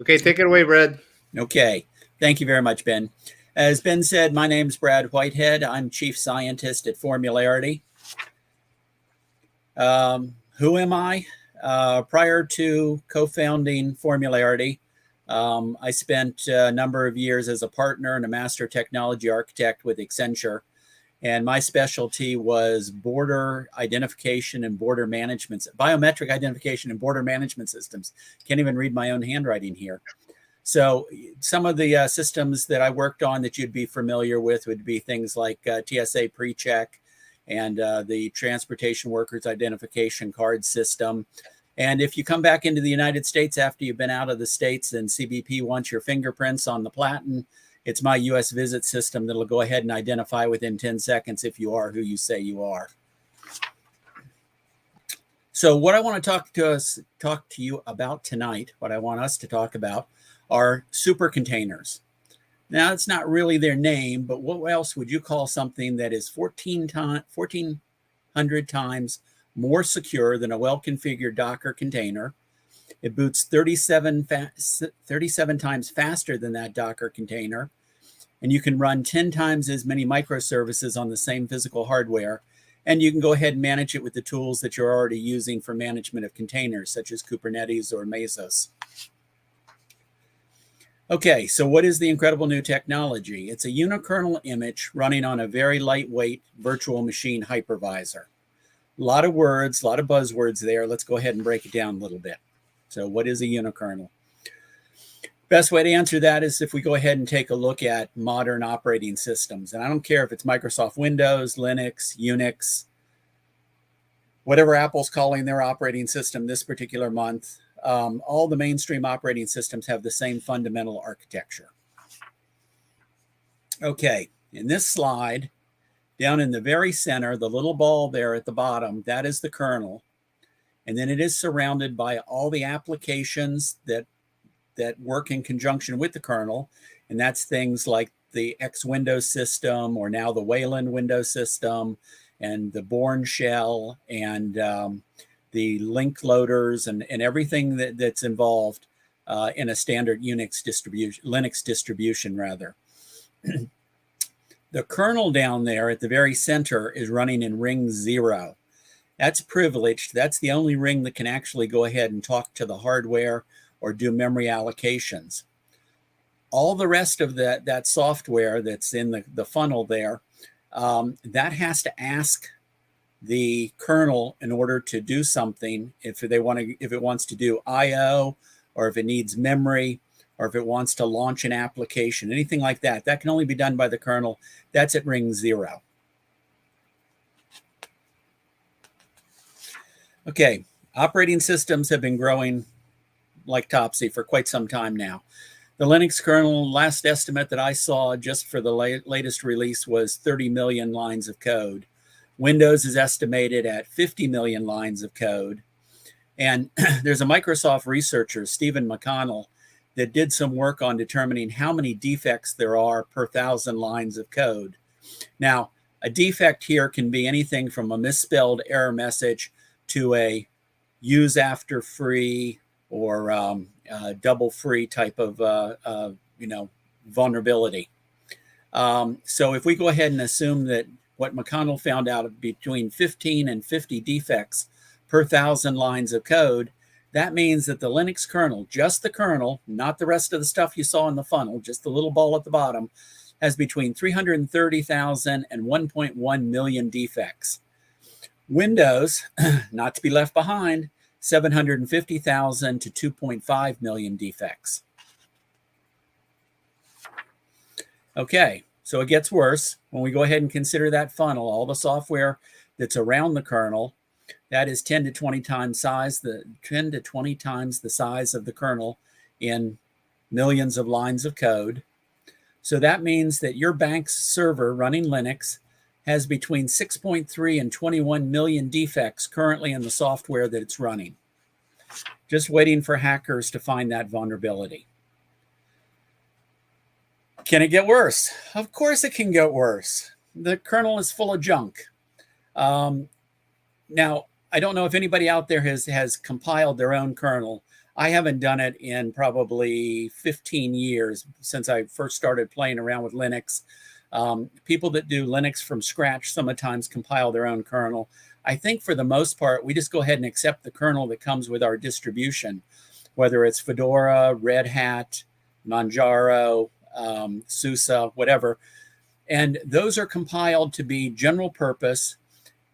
Okay, take it away, Brad. Okay, thank you very much, Ben. As Ben said, my name is Brad Whitehead. I'm Chief Scientist at Formularity. Who am I? Prior to co-founding Formularity, I spent a number of years as a partner and a master technology architect with Accenture. And my specialty was border identification and border management, biometric identification and border management systems. Can't even read my own handwriting here. So some of the systems that I worked on that you'd be familiar with would be things like TSA PreCheck and the Transportation Workers Identification Card System. And if you come back into the United States after you've been out of the States and CBP wants your fingerprints on the platen, it's my US visit system that'll go ahead and identify within 10 seconds if you are who you say you are. So what I want to talk to you about tonight, what I want us to talk about are supercontainers. Now, it's not really their name, but what else would you call something that is 1,400 times more secure than a well-configured Docker container? It boots 37 times faster than that Docker container. And you can run 10 times as many microservices on the same physical hardware. And you can go ahead and manage it with the tools that you're already using for management of containers, such as Kubernetes or Mesos. Okay, so what is the incredible new technology? It's a unikernel image running on a very lightweight virtual machine hypervisor. A lot of words, a lot of buzzwords there. Let's go ahead and break it down a little bit. So what is a unikernel? Best way to answer that is if we go ahead and take a look at modern operating systems. And I don't care if it's Microsoft Windows, Linux, Unix, whatever Apple's calling their operating system this particular month, all the mainstream operating systems have the same fundamental architecture. Okay, in this slide, down in the very center, the little ball there at the bottom, that is the kernel. And then it is surrounded by all the applications that work in conjunction with the kernel. And that's things like the X Windows system, or now the Wayland Windows system, and the Bourne shell, and the link loaders, and everything that's involved in a standard Linux distribution rather. The kernel down there at the very center is running in ring 0. That's privileged. That's the only ring that can actually go ahead and talk to the hardware or do memory allocations. All the rest of that software that's in the funnel there, that has to ask the kernel in order to do something. If it wants to do I/O, or if it needs memory, or if it wants to launch an application, anything like that, that can only be done by the kernel. That's at ring 0. Okay, operating systems have been growing like Topsy for quite some time now. The Linux kernel, last estimate that I saw just for the latest release, was 30 million lines of code. Windows is estimated at 50 million lines of code. And there's a Microsoft researcher, Stephen McConnell, that did some work on determining how many defects there are per 1,000 lines of code. Now, a defect here can be anything from a misspelled error message to a use after free or double free type of vulnerability. So if we go ahead and assume that what McConnell found out between 15 and 50 defects per 1,000 lines of code, that means that the Linux kernel, just the kernel, not the rest of the stuff you saw in the funnel, just the little ball at the bottom, has between 330,000 and 1.1 million defects. Windows, not to be left behind, 750,000 to 2.5 million defects. Okay, so it gets worse. When we go ahead and consider that funnel, all the software that's around the kernel, that is 10 to 20 times the size of the kernel in millions of lines of code. So that means that your bank's server running Linux has between 6.3 and 21 million defects currently in the software that it's running, just waiting for hackers to find that vulnerability. Can it get worse? Of course it can get worse. The kernel is full of junk. Now, I don't know if anybody out there has compiled their own kernel. I haven't done it in probably 15 years since I first started playing around with Linux. People that do Linux from scratch sometimes compile their own kernel. I think for the most part, we just go ahead and accept the kernel that comes with our distribution, whether it's Fedora, Red Hat, Manjaro, SUSE, whatever. And those are compiled to be general purpose,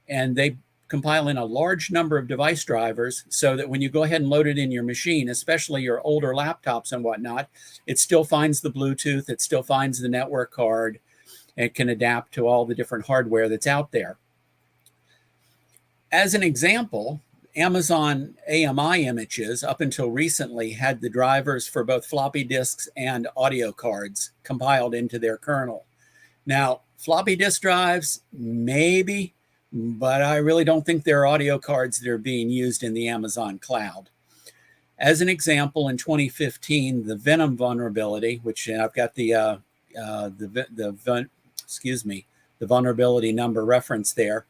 and they compile in a large number of device drivers so that when you go ahead and load it in your machine, especially your older laptops and whatnot, it still finds the Bluetooth, it still finds the network card, and it can adapt to all the different hardware that's out there. As an example, Amazon AMI images up until recently had the drivers for both floppy disks and audio cards compiled into their kernel. Now, floppy disk drives, maybe, but I really don't think there are audio cards that are being used in the Amazon cloud. As an example, in 2015, the Venom vulnerability, which I've got the vulnerability number reference there,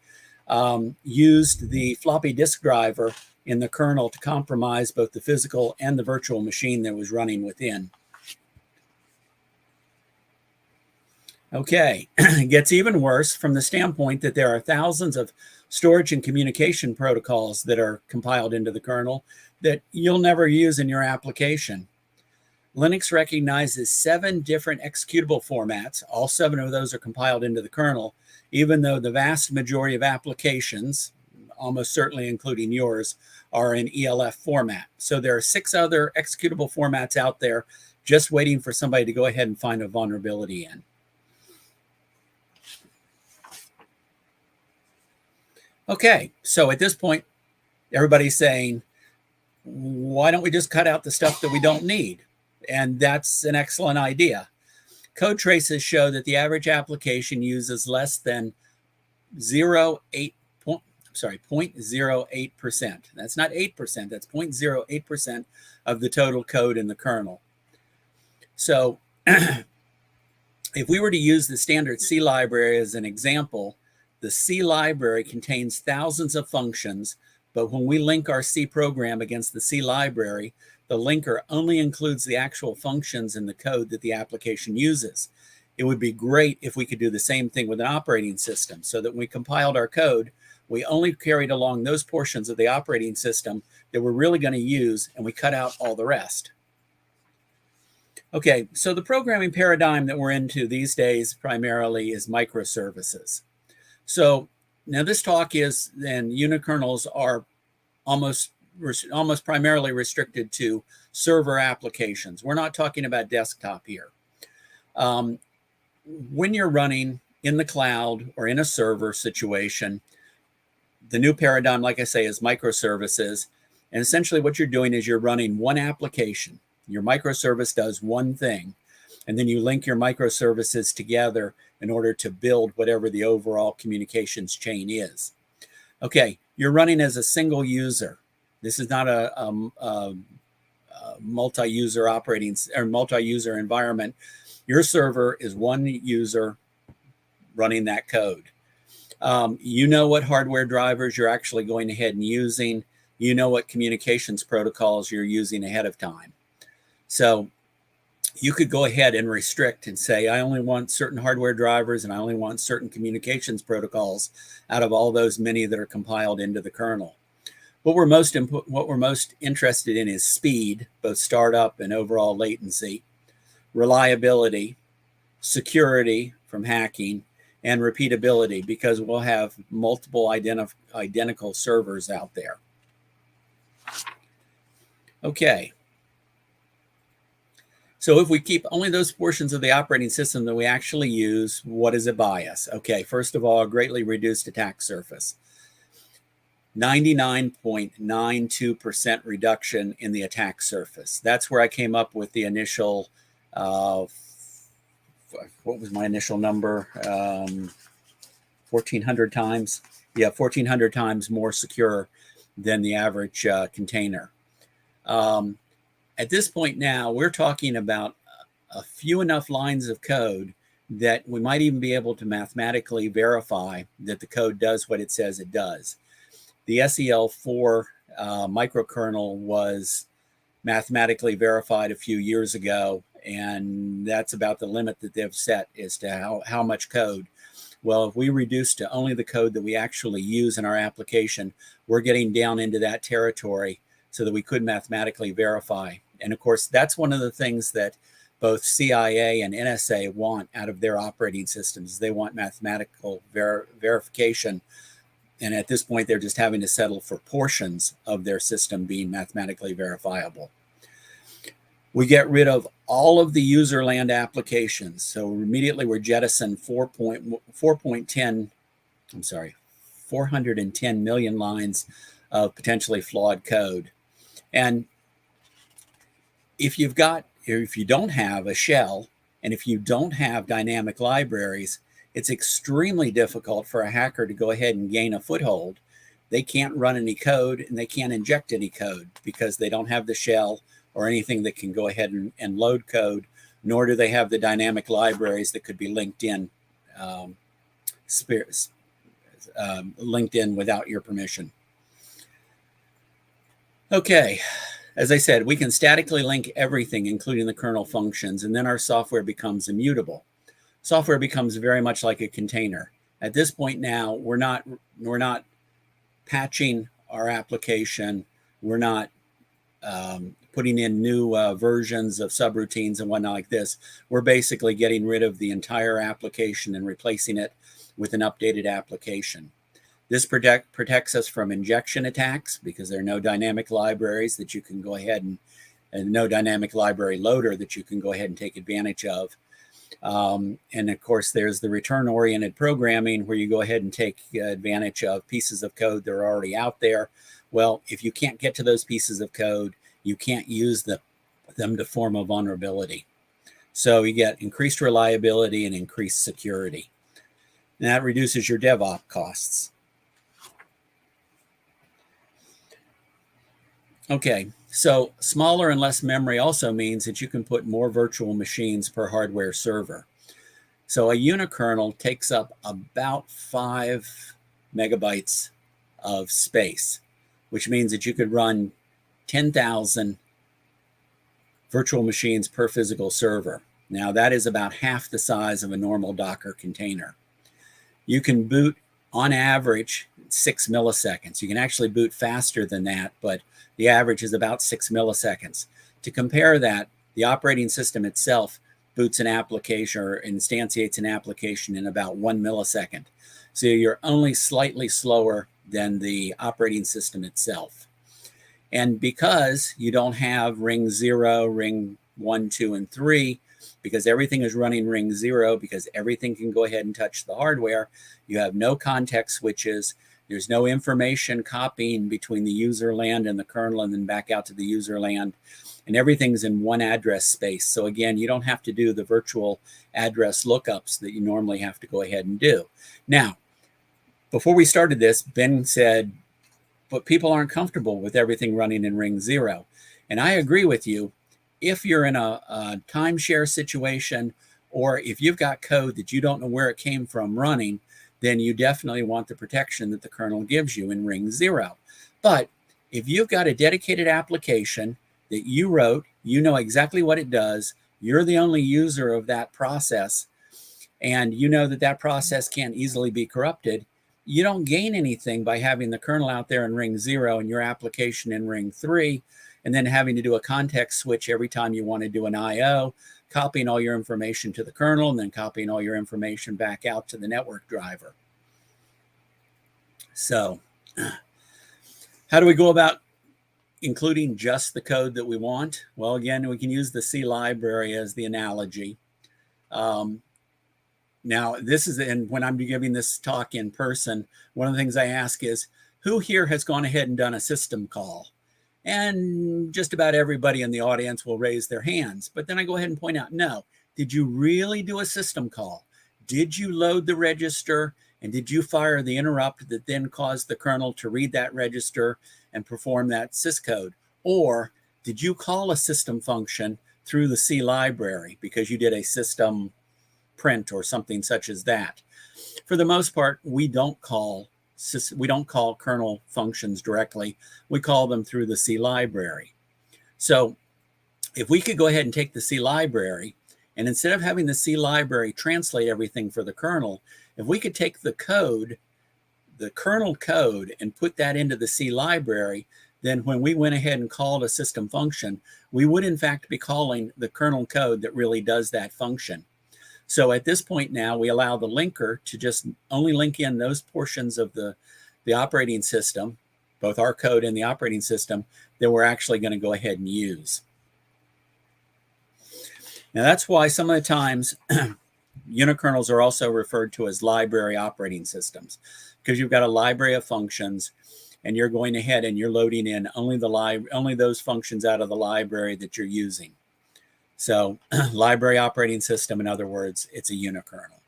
used the floppy disk driver in the kernel to compromise both the physical and the virtual machine that was running within. Okay, it gets even worse from the standpoint that there are thousands of storage and communication protocols that are compiled into the kernel that you'll never use in your application. Linux recognizes 7 different executable formats. All 7 of those are compiled into the kernel, even though the vast majority of applications, almost certainly including yours, are in ELF format. So there are 6 other executable formats out there just waiting for somebody to go ahead and find a vulnerability in. Okay, so at this point, everybody's saying, why don't we just cut out the stuff that we don't need? And that's an excellent idea. Code traces show that the average application uses less than 0.08%. That's not 8%, that's 0.08% of the total code in the kernel. So if we were to use the standard C library as an example, the C library contains thousands of functions, but when we link our C program against the C library, the linker only includes the actual functions in the code that the application uses. It would be great if we could do the same thing with an operating system, so that when we compiled our code, we only carried along those portions of the operating system that we're really going to use, and we cut out all the rest. Okay, so the programming paradigm that we're into these days primarily is microservices. So now this talk is, and unikernels are almost primarily restricted to server applications. We're not talking about desktop here. When you're running in the cloud or in a server situation, the new paradigm, like I say, is microservices. And essentially what you're doing is you're running one application. Your microservice does one thing, and then you link your microservices together in order to build whatever the overall communications chain is. Okay, you're running as a single user. This is not a multi-user operating or multi-user environment. Your server is one user running that code. You know what hardware drivers you're actually going ahead and using. You know what communications protocols you're using ahead of time. So you could go ahead and restrict and say, I only want certain hardware drivers and I only want certain communications protocols out of all those many that are compiled into the kernel. What we're most interested in is speed, both startup and overall latency, reliability, security from hacking, and repeatability, because we'll have multiple identical servers out there. Okay. So if we keep only those portions of the operating system that we actually use, what does it buy us? Okay, first of all, a greatly reduced attack surface. 99.92% reduction in the attack surface. That's where I came up with the initial, what was my initial number? 1,400 times. Yeah, 1,400 times more secure than the average container. At this point now, we're talking about a few enough lines of code that we might even be able to mathematically verify that the code does what it says it does. The SEL4 microkernel was mathematically verified a few years ago, and that's about the limit that they've set as to how much code. Well, if we reduce to only the code that we actually use in our application, we're getting down into that territory so that we could mathematically verify. And of course, that's one of the things that both CIA and NSA want out of their operating systems. They want mathematical verification. And at this point, they're just having to settle for portions of their system being mathematically verifiable. We get rid of all of the user land applications. So immediately we're jettisoning 410 million lines of potentially flawed code. And if you don't have a shell, and if you don't have dynamic libraries, it's extremely difficult for a hacker to go ahead and gain a foothold. They can't run any code and they can't inject any code because they don't have the shell or anything that can go ahead and load code, nor do they have the dynamic libraries that could be linked in without your permission. Okay, as I said, we can statically link everything, including the kernel functions, and then our software becomes immutable. Software becomes very much like a container. At this point now, we're not patching our application. We're not putting in new versions of subroutines and whatnot like this. We're basically getting rid of the entire application and replacing it with an updated application. This protects us from injection attacks because there are no dynamic libraries that you can go ahead and no dynamic library loader that you can go ahead and take advantage of. And of course, there's the return-oriented programming where you go ahead and take advantage of pieces of code that are already out there. Well, if you can't get to those pieces of code, you can't use them to form a vulnerability. So you get increased reliability and increased security. And that reduces your DevOps costs. Okay, so smaller and less memory also means that you can put more virtual machines per hardware server. So a unikernel takes up about 5 megabytes of space, which means that you could run 10,000 virtual machines per physical server. Now that is about half the size of a normal Docker container. You can boot on average 6 milliseconds. You can actually boot faster than that, but the average is about 6 milliseconds. To compare that, the operating system itself boots an application or instantiates an application in about 1 millisecond. So you're only slightly slower than the operating system itself. And because you don't have ring 0, ring 1, 2, and 3, because everything is running ring 0, because everything can go ahead and touch the hardware, you have no context switches. There's no information copying between the user land and the kernel and then back out to the user land. And everything's in one address space. So again, you don't have to do the virtual address lookups that you normally have to go ahead and do. Now, before we started this, Ben said, but people aren't comfortable with everything running in ring 0. And I agree with you. If you're in a timeshare situation, or if you've got code that you don't know where it came from running, then you definitely want the protection that the kernel gives you in ring 0. But if you've got a dedicated application that you wrote, you know exactly what it does, you're the only user of that process, and you know that that process can't easily be corrupted, you don't gain anything by having the kernel out there in ring 0 and your application in ring 3, and then having to do a context switch every time you want to do an I/O, copying all your information to the kernel and then copying all your information back out to the network driver. So how do we go about including just the code that we want? Well, again, we can use the C library as the analogy. Now, this is, and when I'm giving this talk in person, one of the things I ask is, who here has gone ahead and done a system call? And just about everybody in the audience will raise their hands. But then I go ahead and point out, no, did you really do a system call? Did you load the register? And did you fire the interrupt that then caused the kernel to read that register and perform that syscode? Or did you call a system function through the C library because you did a system print or something such as that? For the most part, we don't call kernel functions directly. We call them through the C library. So if we could go ahead and take the C library, and instead of having the C library translate everything for the kernel, if we could take the code, the kernel code, and put that into the C library, then when we went ahead and called a system function, we would in fact be calling the kernel code that really does that function. So at this point now, we allow the linker to just only link in those portions of the operating system, both our code and the operating system, that we're actually going to go ahead and use. Now that's why some of the times unikernels are also referred to as library operating systems, because you've got a library of functions and you're going ahead and you're loading in only those functions out of the library that you're using. So library operating system, in other words, it's a unikernel.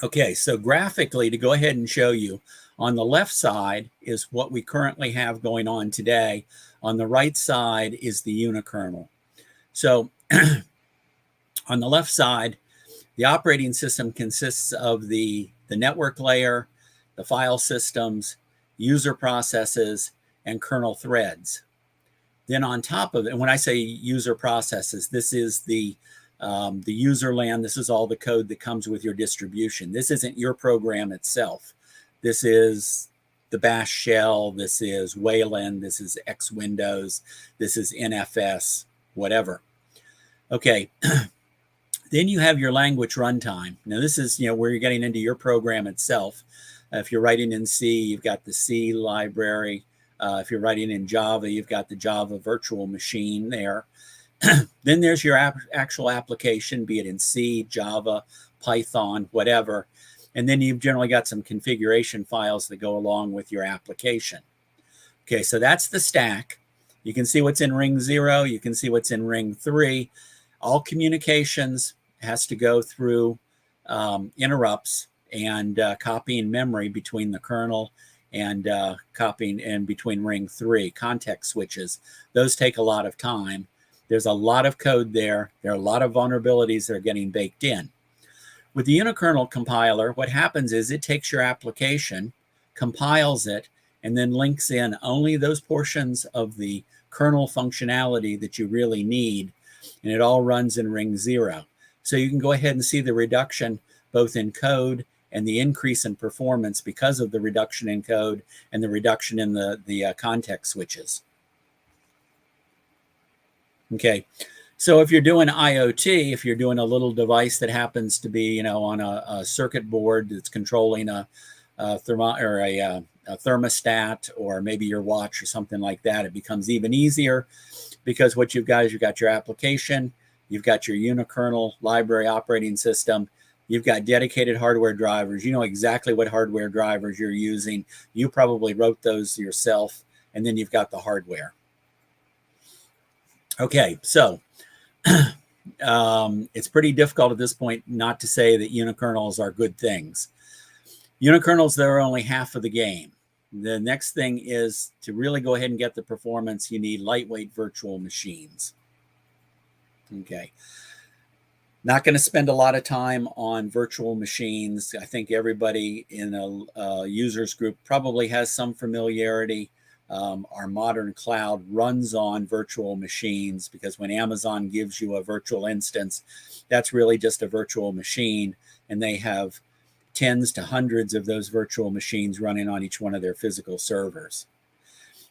Okay, so graphically, to go ahead and show you, on the left side is what we currently have going on today. On the right side is the unikernel. So on the left side, the operating system consists of the network layer, the file systems, user processes, and kernel threads. Then on top of it, and when I say user processes, this is the user land. This is all the code that comes with your distribution. This isn't your program itself. This is the bash shell. This is Wayland. This is X Windows. This is NFS, whatever. Okay. Then you have your language runtime. Now this is where you're getting into your program itself. If you're writing in C, you've got the C library. If you're writing in Java, you've got the Java virtual machine there. Then there's your actual application, be it in C, Java, Python, whatever. And then you've generally got some configuration files that go along with your application. Okay, so that's the stack. You can see what's in ring 0. You can see what's in ring 3. All communications has to go through interrupts and copying memory between the kernel and copying in between ring 3. Context switches. Those take a lot of time. There's a lot of code there. There are a lot of vulnerabilities that are getting baked in. With the unikernel compiler, what happens is it takes your application, compiles it, and then links in only those portions of the kernel functionality that you really need, and it all runs in ring 0. So you can go ahead and see the reduction both in code and the increase in performance because of the reduction in code and the reduction in the context switches. Okay, so if you're doing IoT, if you're doing a little device that happens to be, on a circuit board that's controlling a thermostat, or maybe your watch or something like that, it becomes even easier, because what you've got is you've got your application, you've got your unikernel library operating system, you've got dedicated hardware drivers. You know exactly what hardware drivers you're using. You probably wrote those yourself, and then you've got the hardware. Okay, so it's pretty difficult at this point not to say that unikernels are good things. Unikernels, they're only half of the game. The next thing is to really go ahead and get the performance. You need lightweight virtual machines. Okay. Not going to spend a lot of time on virtual machines. I think everybody in a users group probably has some familiarity. Our modern cloud runs on virtual machines, because when Amazon gives you a virtual instance, that's really just a virtual machine, and they have tens to hundreds of those virtual machines running on each one of their physical servers.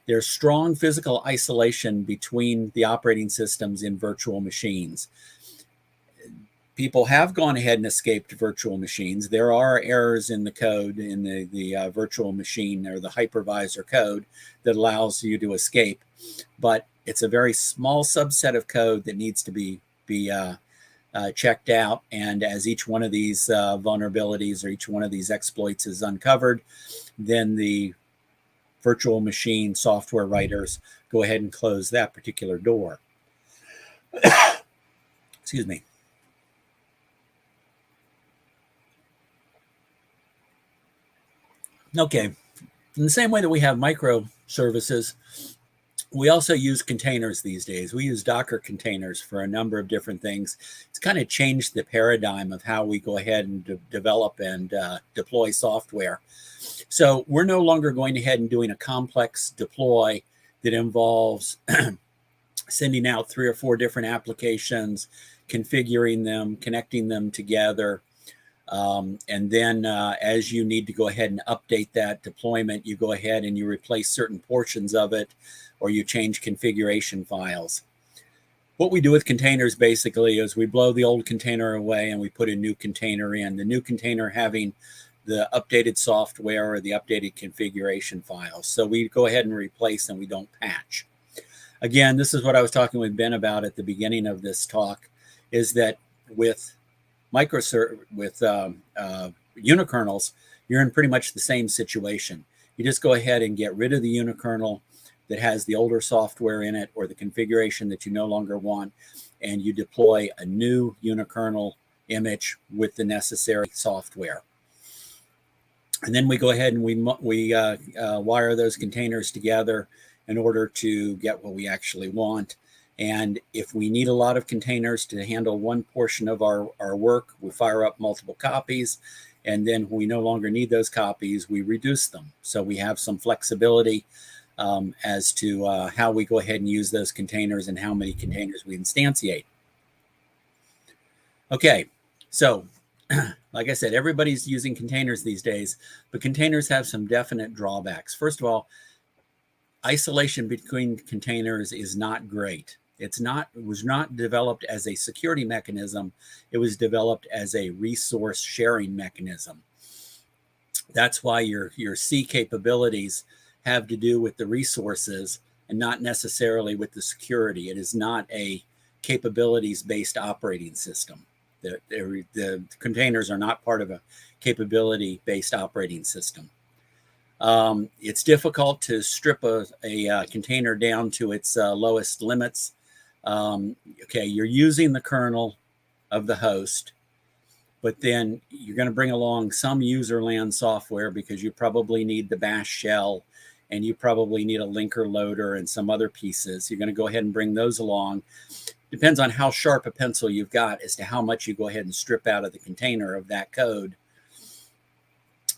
There's strong physical isolation between the operating systems in virtual machines. People have gone ahead and escaped virtual machines. There are errors in the code, in the virtual machine or the hypervisor code, that allows you to escape. But it's a very small subset of code that needs to be checked out. And as each one of these vulnerabilities or each one of these exploits is uncovered, then the virtual machine software writers go ahead and close that particular door. Excuse me. Okay, in the same way that we have microservices, we also use containers these days. We use Docker containers for a number of different things. It's kind of changed the paradigm of how we go ahead and develop and deploy software. So we're no longer going ahead and doing a complex deploy that involves sending out 3 or 4 different applications, configuring them, connecting them together. And then as you need to go ahead and update that deployment, you go ahead and you replace certain portions of it, or you change configuration files. What we do with containers basically is we blow the old container away and we put a new container in, the new container having the updated software or the updated configuration files. So we go ahead and replace and we don't patch. Again, this is what I was talking with Ben about at the beginning of this talk, is that with unikernels, you're in pretty much the same situation. You just go ahead and get rid of the unikernel that has the older software in it or the configuration that you no longer want, and you deploy a new unikernel image with the necessary software. And then we go ahead and we wire those containers together in order to get what we actually want. And if we need a lot of containers to handle one portion of our work, we fire up multiple copies. And then when we no longer need those copies, we reduce them. So we have some flexibility as to how we go ahead and use those containers and how many containers we instantiate. Okay, so like I said, everybody's using containers these days, but containers have some definite drawbacks. First of all, isolation between containers is not great. It was not developed as a security mechanism. It was developed as a resource sharing mechanism. That's why your C capabilities have to do with the resources and not necessarily with the security. It is not a capabilities-based operating system. The containers are not part of a capability-based operating system. It's difficult to strip a container down to its lowest limits. Okay, you're using the kernel of the host, but then you're going to bring along some userland software because you probably need the bash shell and you probably need a linker loader and some other pieces. You're going to go ahead and bring those along. Depends on how sharp a pencil you've got as to how much you go ahead and strip out of the container of that code.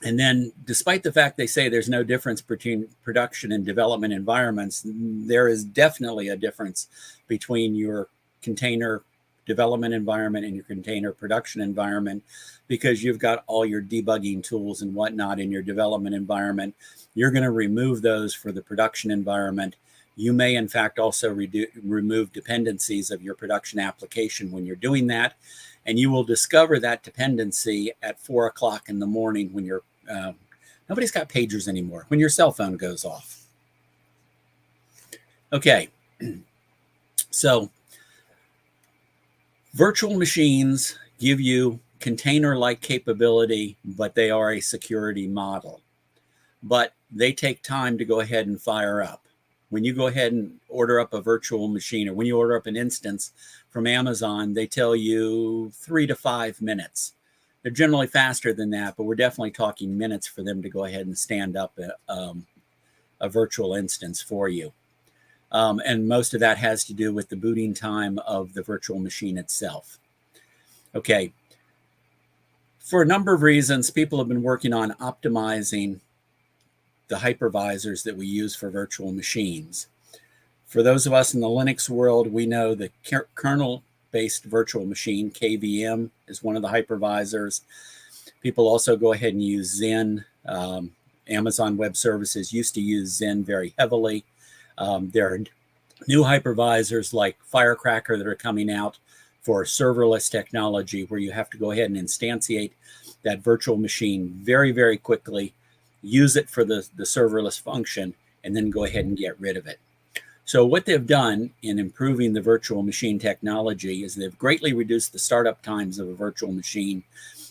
And then despite the fact they say there's no difference between production and development environments, there is definitely a difference between your container development environment and your container production environment, because you've got all your debugging tools and whatnot in your development environment. You're going to remove those for the production environment. You may, in fact, also remove dependencies of your production application when you're doing that. And you will discover that dependency at 4 o'clock in the morning when you're, nobody's got pagers anymore, when your cell phone goes off. Okay, so virtual machines give you container-like capability, but they are a security model. But they take time to go ahead and fire up. When you go ahead and order up a virtual machine, or when you order up an instance from Amazon, they tell you 3 to 5 minutes. They're generally faster than that, but we're definitely talking minutes for them to go ahead and stand up a virtual instance for you. And most of that has to do with the booting time of the virtual machine itself. Okay. For a number of reasons, people have been working on optimizing the hypervisors that we use for virtual machines. For those of us in the Linux world, we know the kernel-based virtual machine, KVM, is one of the hypervisors. People also go ahead and use Zen. Amazon Web Services used to use Zen very heavily. There are new hypervisors like Firecracker that are coming out for serverless technology, where you have to go ahead and instantiate that virtual machine very, very quickly, use it for the serverless function, and then go ahead and get rid of it. So what they've done in improving the virtual machine technology is they've greatly reduced the startup times of a virtual machine,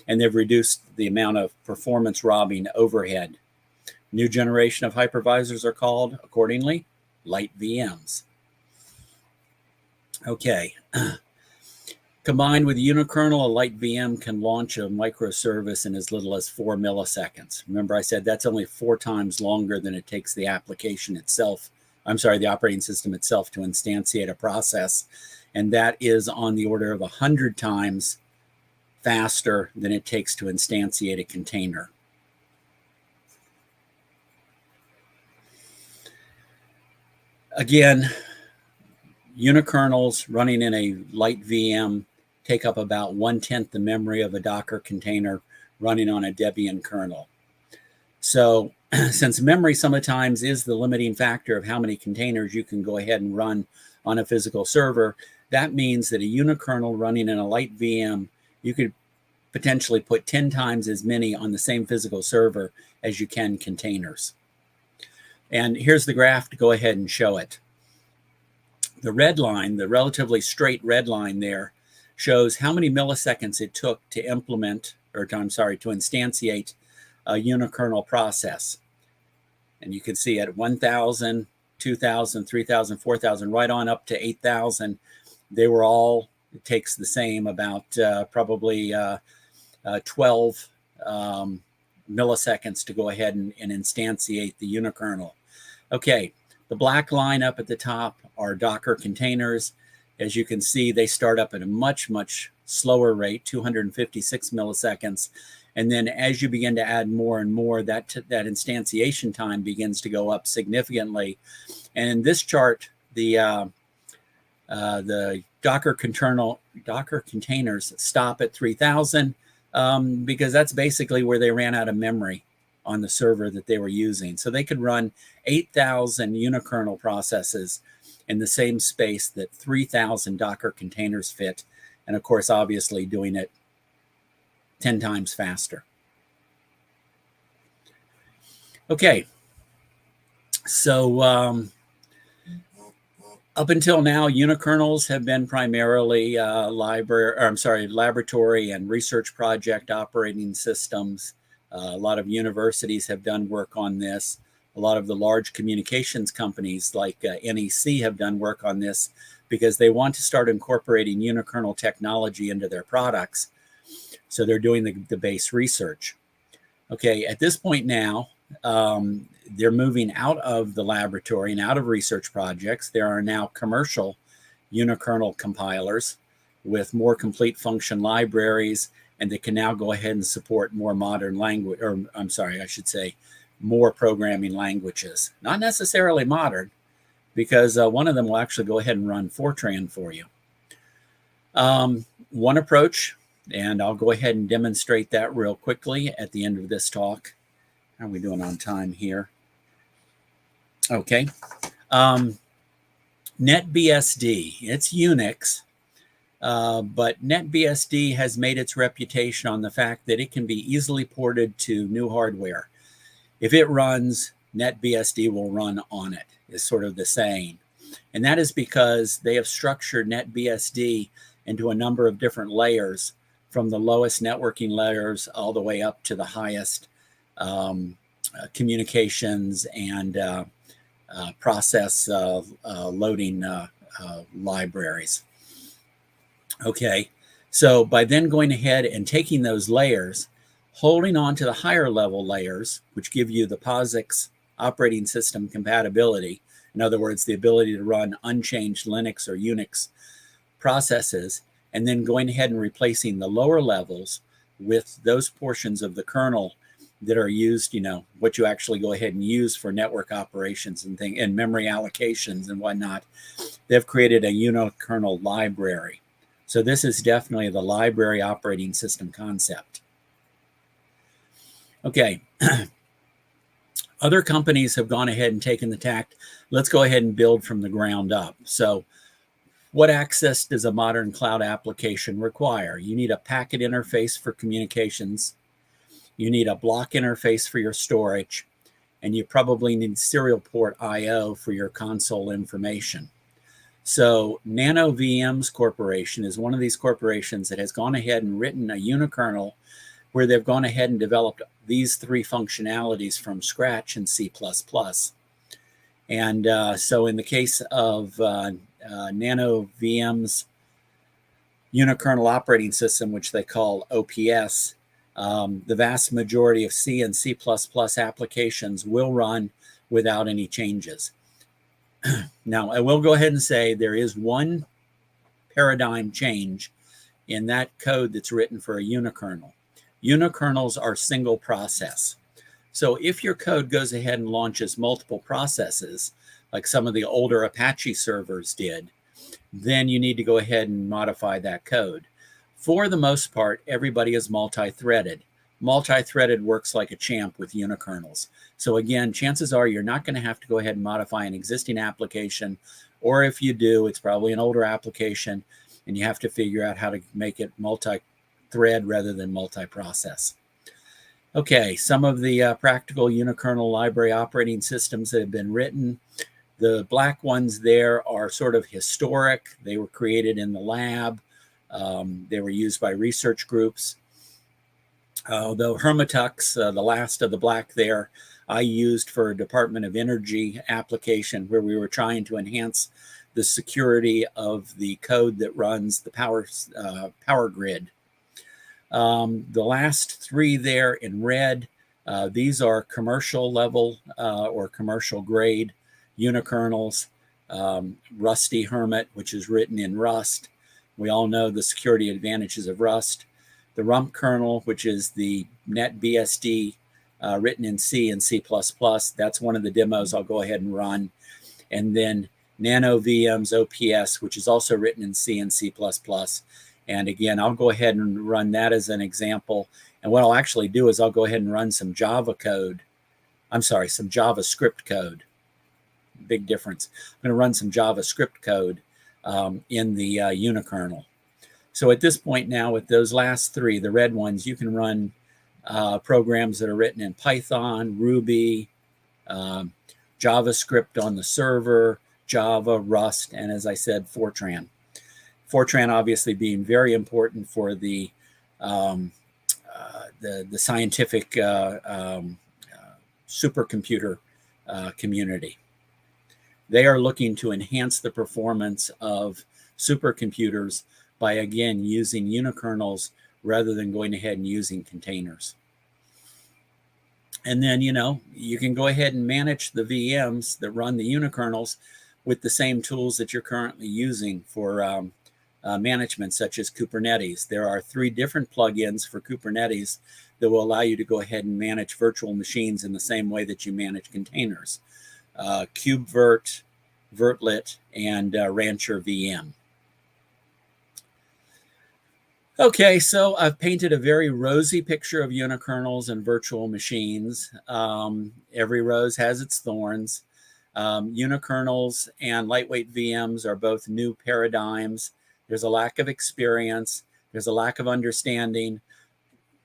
and they've reduced the amount of performance robbing overhead. New generation of hypervisors are called, accordingly, light VMs. Okay. Combined with Unikernel, a light VM can launch a microservice in as little as 4 milliseconds. Remember, I said that's only 4 times longer than it takes the application itself, the operating system itself, to instantiate a process. And that is on the order of 100 times faster than it takes to instantiate a container. Again, unikernels running in a light VM take up about 1/10 the memory of a Docker container running on a Debian kernel. So since memory sometimes is the limiting factor of how many containers you can go ahead and run on a physical server, that means that a unikernel running in a light VM, you could potentially put 10 times as many on the same physical server as you can containers. And here's the graph to go ahead and show it. The red line, the relatively straight red line there, shows how many milliseconds it took to implement, or to instantiate a unikernel process. And you can see at 1,000, 2,000, 3,000, 4,000, right on up to 8,000, they were all, it takes the same, about probably 12 milliseconds to go ahead and instantiate the unikernel. Okay, the black line up at the top are Docker containers. As you can see, they start up at a much, much slower rate, 256 milliseconds. And then as you begin to add more and more, that instantiation time begins to go up significantly. And in this chart, the Docker containers stop at 3,000 because that's basically where they ran out of memory on the server that they were using. So they could run 8,000 unikernel processes in the same space that 3,000 Docker containers fit. And of course, obviously doing it 10 times faster. Okay, so up until now, unikernels have been primarily laboratory and research project operating systems. A lot of universities have done work on this. A lot of the large communications companies like NEC have done work on this because they want to start incorporating unikernel technology into their products. So they're doing the base research. Okay, at this point now, they're moving out of the laboratory and out of research projects. There are now commercial unikernel compilers with more complete function libraries, and they can now go ahead and support more modern language, or I'm sorry, I should say more programming languages. Not necessarily modern, because one of them will actually go ahead and run Fortran for you. One approach, and I'll go ahead and demonstrate that real quickly at the end of this talk. How are we doing on time here? Okay. NetBSD, it's Unix, but NetBSD has made its reputation on the fact that it can be easily ported to new hardware. If it runs, NetBSD will run on it, is sort of the saying. And that is because they have structured NetBSD into a number of different layers, from the lowest networking layers all the way up to the highest communications and process loading libraries. Okay, so by then going ahead and taking those layers, holding on to the higher level layers, which give you the POSIX operating system compatibility, in other words, the ability to run unchanged Linux or Unix processes, and then going ahead and replacing the lower levels with those portions of the kernel that are used, what you actually go ahead and use for network operations and memory allocations and whatnot. They've created a unikernel library. So this is definitely the library operating system concept. Okay. Other companies have gone ahead and taken the tact, let's go ahead and build from the ground up. So what access does a modern cloud application require? You need a packet interface for communications. You need a block interface for your storage, and you probably need serial port I/O for your console information. So NanoVMs Corporation is one of these corporations that has gone ahead and written a unikernel where they've gone ahead and developed these three functionalities from scratch in C++. And so in the case of NanoVMs unikernel operating system, which they call OPS, the vast majority of C and C++ applications will run without any changes. Now, I will go ahead and say there is one paradigm change in that code that's written for a unikernel. Unikernels are single process. So if your code goes ahead and launches multiple processes, like some of the older Apache servers did, then you need to go ahead and modify that code. For the most part, everybody is multi-threaded. Multi-threaded works like a champ with unikernels. So again, chances are you're not going to have to go ahead and modify an existing application, or if you do, it's probably an older application, and you have to figure out how to make it multi-thread rather than multi-process. Okay, some of the practical unikernel library operating systems that have been written. The black ones there are sort of historic. They were created in the lab. They were used by research groups. Though Hermitux, the last of the black there, I used for a Department of Energy application where we were trying to enhance the security of the code that runs the power grid. The last three there in red, these are commercial level or commercial grade unikernels. Rusty Hermit, which is written in Rust. We all know the security advantages of Rust. The rump kernel, which is the NetBSD written in C and C++. That's one of the demos I'll go ahead and run. And then NanoVMs OPS, which is also written in C and C++. And again, I'll go ahead and run that as an example. And what I'll actually do is I'll go ahead and run some Java code. I'm sorry, some JavaScript code. Big difference. I'm going to run some JavaScript code in the unikernel. So at this point now, with those last three, the red ones, you can run programs that are written in Python, Ruby, JavaScript on the server, Java, Rust, and as I said, Fortran. Fortran obviously being very important for the scientific supercomputer community. They are looking to enhance the performance of supercomputers by, again, using unikernels rather than going ahead and using containers. And then, you can go ahead and manage the VMs that run the unikernels with the same tools that you're currently using for management, such as Kubernetes. There are 3 different plugins for Kubernetes that will allow you to go ahead and manage virtual machines in the same way that you manage containers. KubeVirt, Vertlet, and Rancher VM. Okay, so I've painted a very rosy picture of unikernels and virtual machines. Every rose has its thorns. Unikernels and lightweight VMs are both new paradigms. There's a lack of experience. There's a lack of understanding.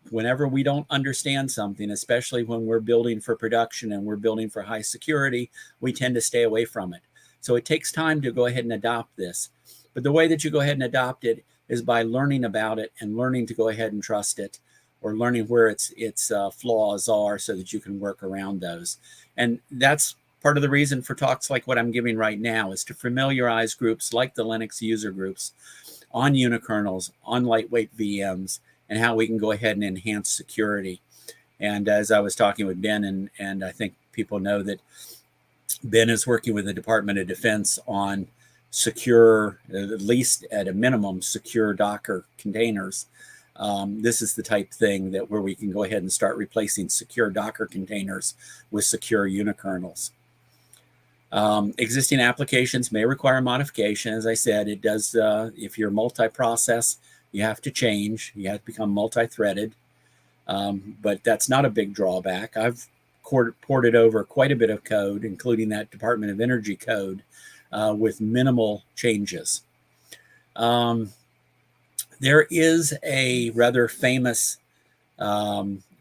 Whenever we don't understand something, especially when we're building for production and we're building for high security, we tend to stay away from it. So it takes time to go ahead and adopt this. But the way that you go ahead and adopt it is by learning about it and learning to go ahead and trust it, or learning where its flaws are so that you can work around those. And that's part of the reason for talks like what I'm giving right now, is to familiarize groups like the Linux user groups on unikernels, on lightweight VMs, and how we can go ahead and enhance security. And as I was talking with Ben, and I think people know that Ben is working with the Department of Defense on secure, at least at a minimum, secure Docker containers. This is the type thing that where we can go ahead and start replacing secure Docker containers with secure unikernels. Existing applications may require modification. As I said, it does. If you're multi-process, you have to change. You have to become multi-threaded. But that's not a big drawback. I've ported over quite a bit of code, including that Department of Energy code, with minimal changes. There is a rather famous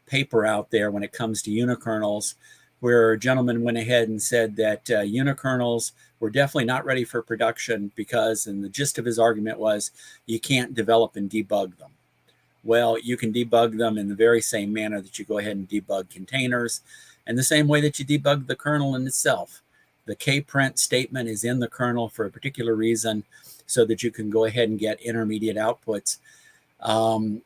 paper out there when it comes to unikernels, where a gentleman went ahead and said that unikernels were definitely not ready for production because, and the gist of his argument was, you can't develop and debug them. Well, you can debug them in the very same manner that you go ahead and debug containers, and the same way that you debug the kernel in itself. The kprint statement is in the kernel for a particular reason, so that you can go ahead and get intermediate outputs. And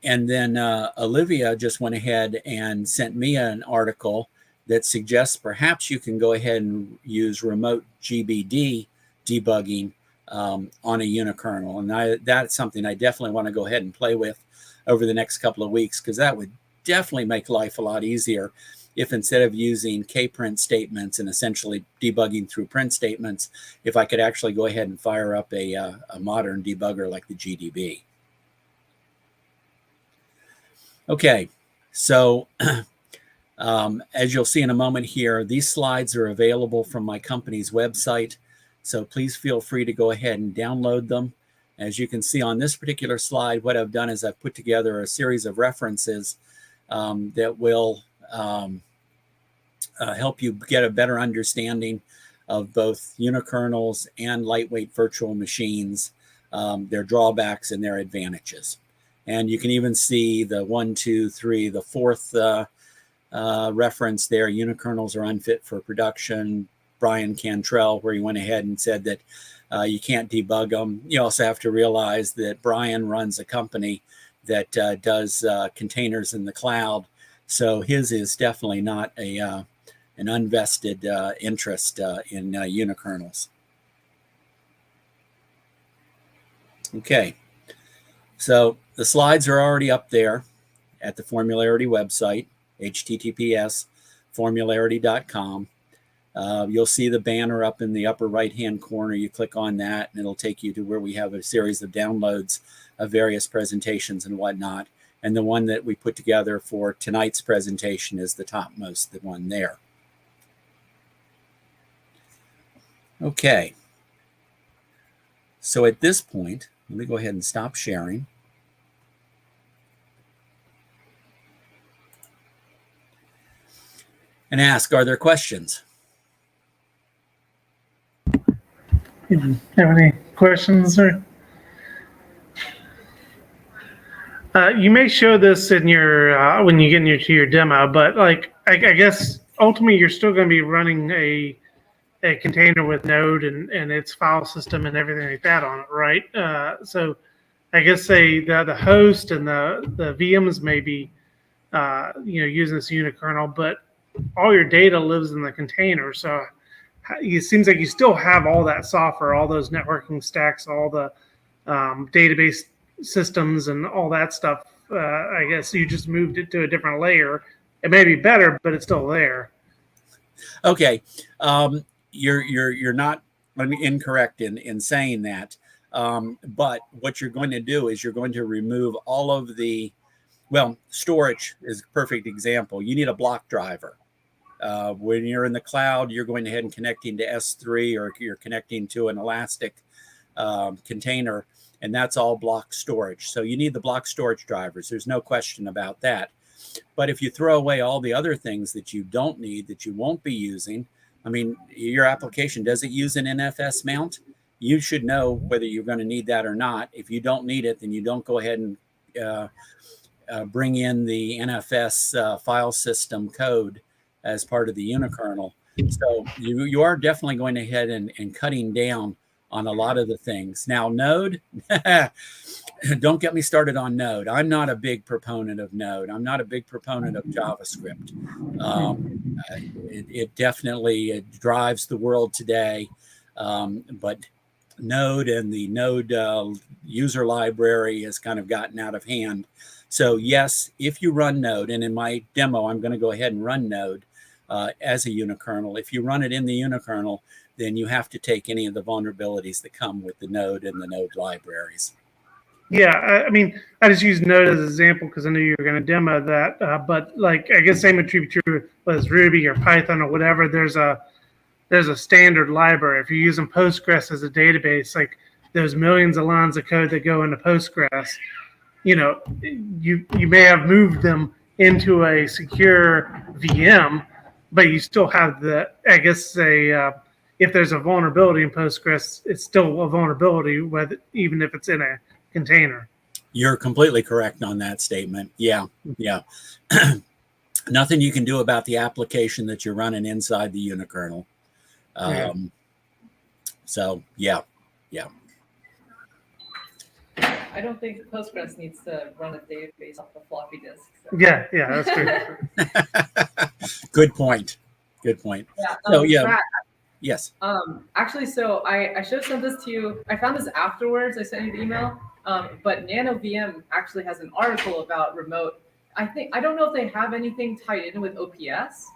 then Olivia just went ahead and sent me an article that suggests perhaps you can go ahead and use remote GBD debugging on a unikernel. And that's something I definitely want to go ahead and play with over the next couple of weeks, because that would definitely make life a lot easier. if instead of using kprint statements and essentially debugging through print statements, if I could actually go ahead and fire up a modern debugger like the GDB. Okay, so as you'll see in a moment here, these slides are available from my company's website, so please feel free to go ahead and download them. As you can see on this particular slide, what I've done is I've put together a series of references that will help you get a better understanding of both unikernels and lightweight virtual machines, their drawbacks and their advantages. And you can even see the 1, 2, 3, the fourth reference there, unikernels are unfit for production. Brian Cantrell, where he went ahead and said that you can't debug them. You also have to realize that Brian runs a company that does containers in the cloud. So his is definitely not an unvested interest in unikernels. Okay, so the slides are already up there at the Formularity website, https://formularity.com. You'll see the banner up in the upper right-hand corner. You click on that, and it'll take you to where we have a series of downloads of various presentations and whatnot. And the one that we put together for tonight's presentation is the topmost, the one there. Okay. So at this point, let me go ahead and stop sharing. And ask, are there questions? You have any questions, or you may show this in your when you get into your demo, but like I guess ultimately you're still going to be running a container with Node and its file system and everything like that on it, right? So I guess say the host and the VMs may be using this unikernel, but all your data lives in the container. So it seems like you still have all that software, all those networking stacks, all the database systems and all that stuff. I guess you just moved it to a different layer. It may be better, but it's still there. Okay, you're not incorrect in saying that. But what you're going to do is you're going to remove all of the, well, storage is a perfect example. You need a block driver. When you're in the cloud, you're going ahead and connecting to S3, or you're connecting to an Elastic container, and that's all block storage. So you need the block storage drivers. There's no question about that. But if you throw away all the other things that you don't need, that you won't be using, I mean, your application, does it use an NFS mount? You should know whether you're going to need that or not. If you don't need it, then you don't go ahead and bring in the NFS file system code as part of the unikernel. So you are definitely going ahead and cutting down on a lot of the things. Now, Node, don't get me started on Node. I'm not a big proponent of Node. I'm not a big proponent of JavaScript. It definitely drives the world today. But Node and the Node user library has kind of gotten out of hand. So yes, if you run Node, and in my demo, I'm going to go ahead and run Node as a unikernel. If you run it in the unikernel, then you have to take any of the vulnerabilities that come with the Node and the Node libraries. Yeah, I mean, I just use Node as an example because I knew you were going to demo that. But like, I guess same would be true with Ruby or Python or whatever. There's a standard library. If you're using Postgres as a database, like there's millions of lines of code that go into Postgres. You know, you may have moved them into a secure VM, but you still have the, I guess, if there's a vulnerability in Postgres, it's still a vulnerability, even if it's in a container. You're completely correct on that statement. Yeah. Nothing you can do about the application that you're running inside the unikernel. So, yeah. I don't think Postgres needs to run a database off the floppy disk. So. Yeah, that's true. Good point. Yeah. Brad, yes. Actually, so I should have sent this to you. I found this afterwards. I sent you the email. But NanoVM actually has an article about remote I don't know if they have anything tied in with OPS,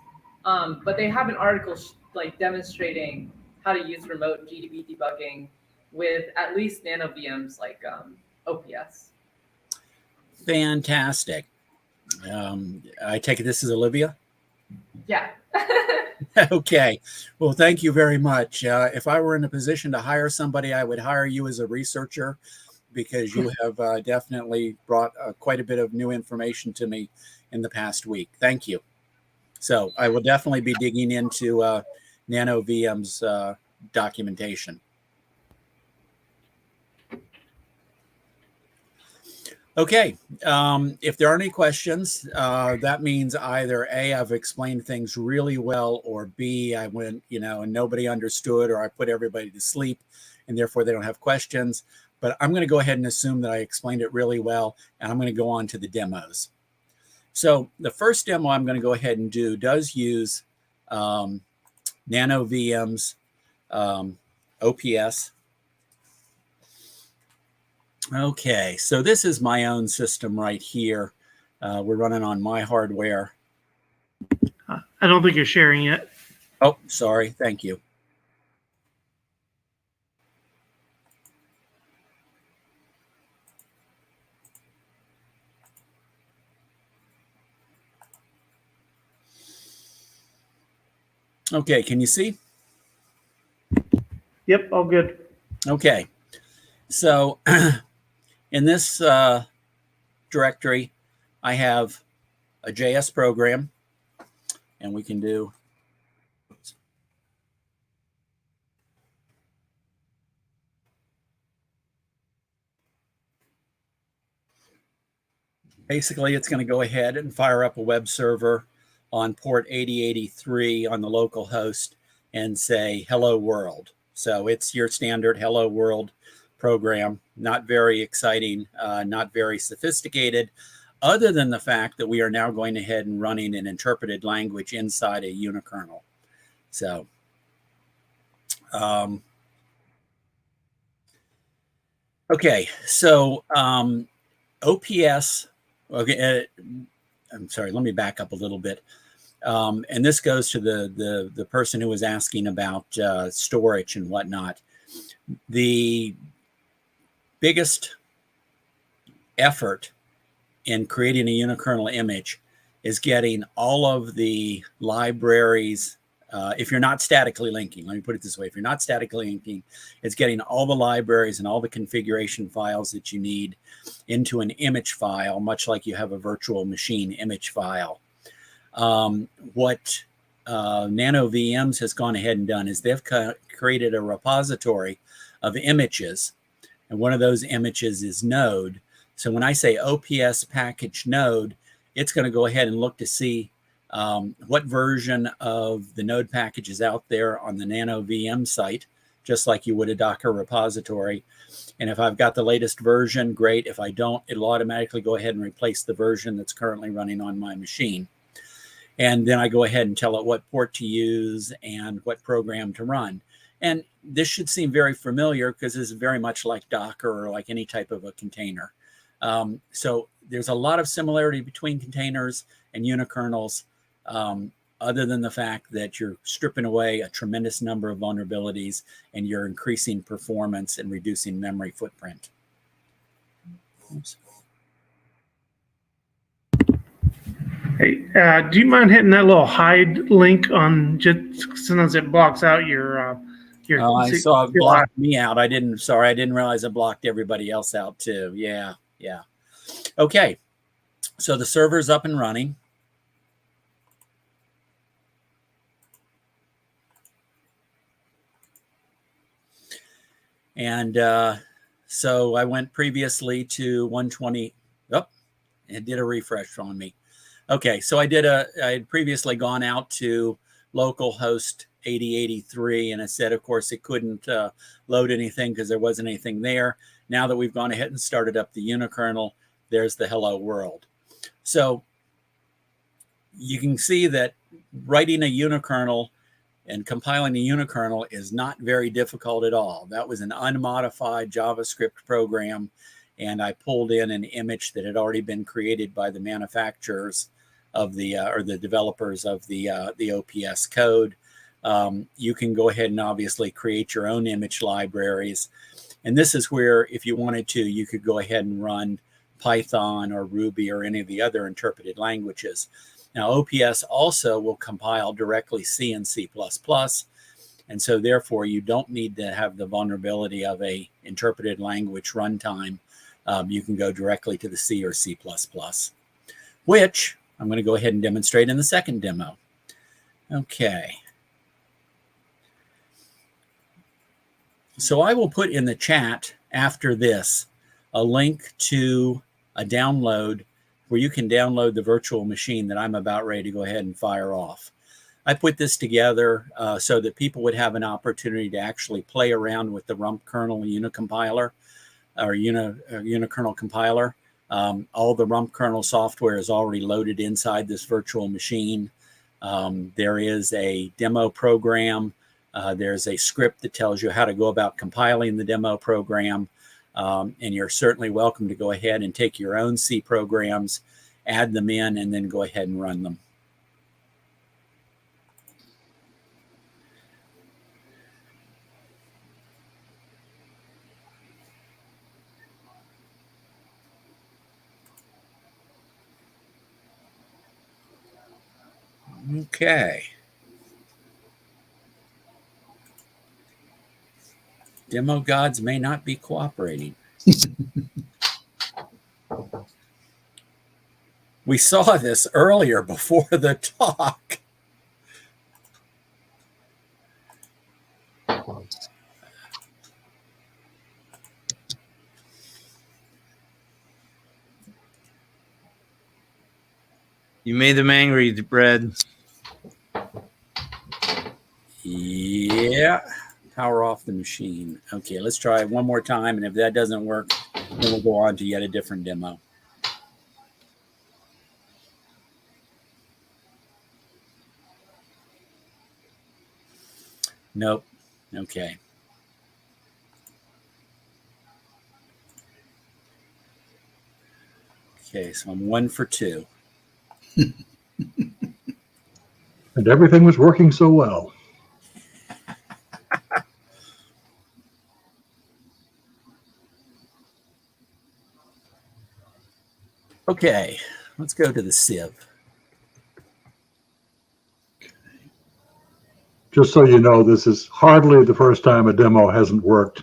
but they have an article like demonstrating how to use remote GDB debugging with at least NanoVMs like OPS. Fantastic. I take it this is Olivia? Yeah. Okay. Well, thank you very much. If I were in a position to hire somebody, I would hire you as a researcher because you have definitely brought quite a bit of new information to me in the past week. Thank you. So I will definitely be digging into NanoVM's documentation. Okay, if there are any questions, that means either A, I've explained things really well, or B, I went, and nobody understood, or I put everybody to sleep, and therefore they don't have questions. But I'm going to go ahead and assume that I explained it really well, and I'm going to go on to the demos. So the first demo I'm going to go ahead and do does use NanoVM's OPS. Okay, so this is my own system right here. We're running on my hardware. I don't think you're sharing yet. Oh, sorry. Thank you. Okay, can you see? Yep, all good. Okay, so in this directory, I have a JS program, and we can do basically it's going to go ahead and fire up a web server on port 8083 on the local host and say hello world. So it's your standard hello world program, not very exciting, not very sophisticated, other than the fact that we are now going ahead and running an interpreted language inside a unikernel. So okay, so OPS, okay, I'm sorry, let me back up a little bit. And this goes to the person who was asking about storage and whatnot. The biggest effort in creating a unikernel image is getting all of the libraries. If you're not statically linking, let me put it this way, if you're not statically linking, it's getting all the libraries and all the configuration files that you need into an image file, much like you have a virtual machine image file. What NanoVMs has gone ahead and done is they've created a repository of images, and one of those images is Node. So when I say OPS package Node, it's going to go ahead and look to see what version of the Node package is out there on the NanoVM site, just like you would a Docker repository. And if I've got the latest version, great. If I don't, it'll automatically go ahead and replace the version that's currently running on my machine. And then I go ahead and tell it what port to use and what program to run. And this should seem very familiar because this is very much like Docker or like any type of a container. So there's a lot of similarity between containers and unikernels, other than the fact that you're stripping away a tremendous number of vulnerabilities and you're increasing performance and reducing memory footprint. Oops. Hey, do you mind hitting that little hide link on just sometimes it blocks out your I saw it blocked me out. I didn't realize it blocked everybody else out too. Yeah. Okay. So the server's up and running. And so I went previously to 120. Oh, it did a refresh on me. Okay, so I had previously gone out to localhost 8083, and it said, of course, it couldn't load anything because there wasn't anything there. Now that we've gone ahead and started up the unikernel, there's the hello world. So you can see that writing a unikernel and compiling a unikernel is not very difficult at all. That was an unmodified JavaScript program, and I pulled in an image that had already been created by the manufacturers of the or the developers of the OPS code. You can go ahead and obviously create your own image libraries. And this is where, if you wanted to, you could go ahead and run Python or Ruby or any of the other interpreted languages. Now, OPS also will compile directly C and C++. And so therefore, you don't need to have the vulnerability of a interpreted language runtime. You can go directly to the C or C++, which I'm going to go ahead and demonstrate in the second demo. Okay. So I will put in the chat after this a link to a download where you can download the virtual machine that I'm about ready to go ahead and fire off. I put this together so that people would have an opportunity to actually play around with the rump kernel unicompiler or unikernel compiler. All the rump kernel software is already loaded inside this virtual machine. There is a demo program. There's a script that tells you how to go about compiling the demo program. And you're certainly welcome to go ahead and take your own C programs, add them in, and then go ahead and run them. Okay. Demo gods may not be cooperating. We saw this earlier before the talk. You made them angry, Brad. Yeah. Power off the machine. Okay, let's try it one more time. And if that doesn't work, then we'll go on to yet a different demo. Nope. Okay. Okay, so I'm 1 for 2. And everything was working so well. Okay, let's go to the sieve. Just so you know, this is hardly the first time a demo hasn't worked.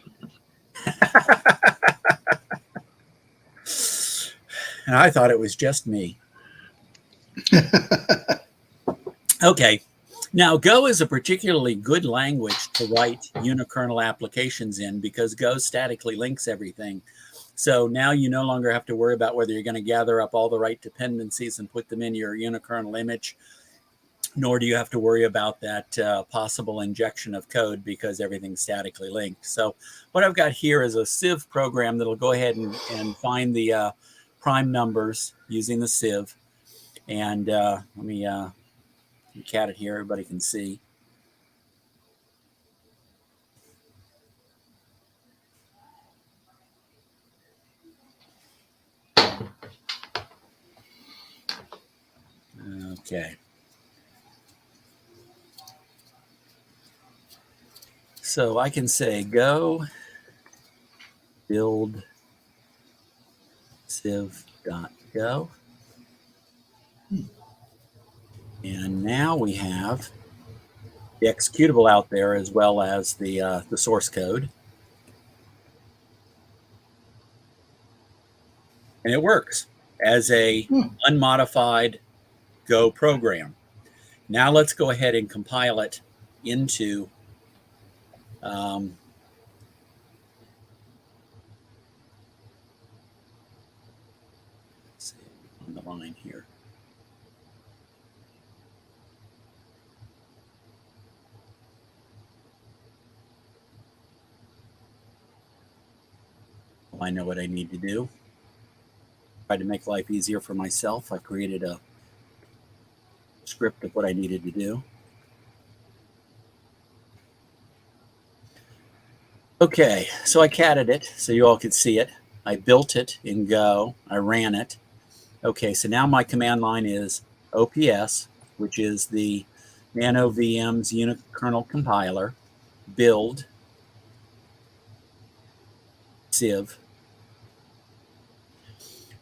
And I thought it was just me. Okay. Now, Go is a particularly good language to write unikernel applications in because Go statically links everything. So now you no longer have to worry about whether you're going to gather up all the right dependencies and put them in your unikernel image, nor do you have to worry about that possible injection of code because everything's statically linked. So what I've got here is a sieve program that'll go ahead and find the prime numbers using the sieve. And let me cat it here, everybody can see. Okay. So I can say go build sieve.go. And now we have the executable out there as well as the source code. And it works as a unmodified Go program. Now let's go ahead and compile it into let's see on the line here. I know what I need to do. Try to make life easier for myself. I created a script of what I needed to do. Okay, so I catted it so you all could see it. I built it in Go. I ran it. Okay, so now my command line is OPS, which is the NanoVMs unikernel compiler, build civ.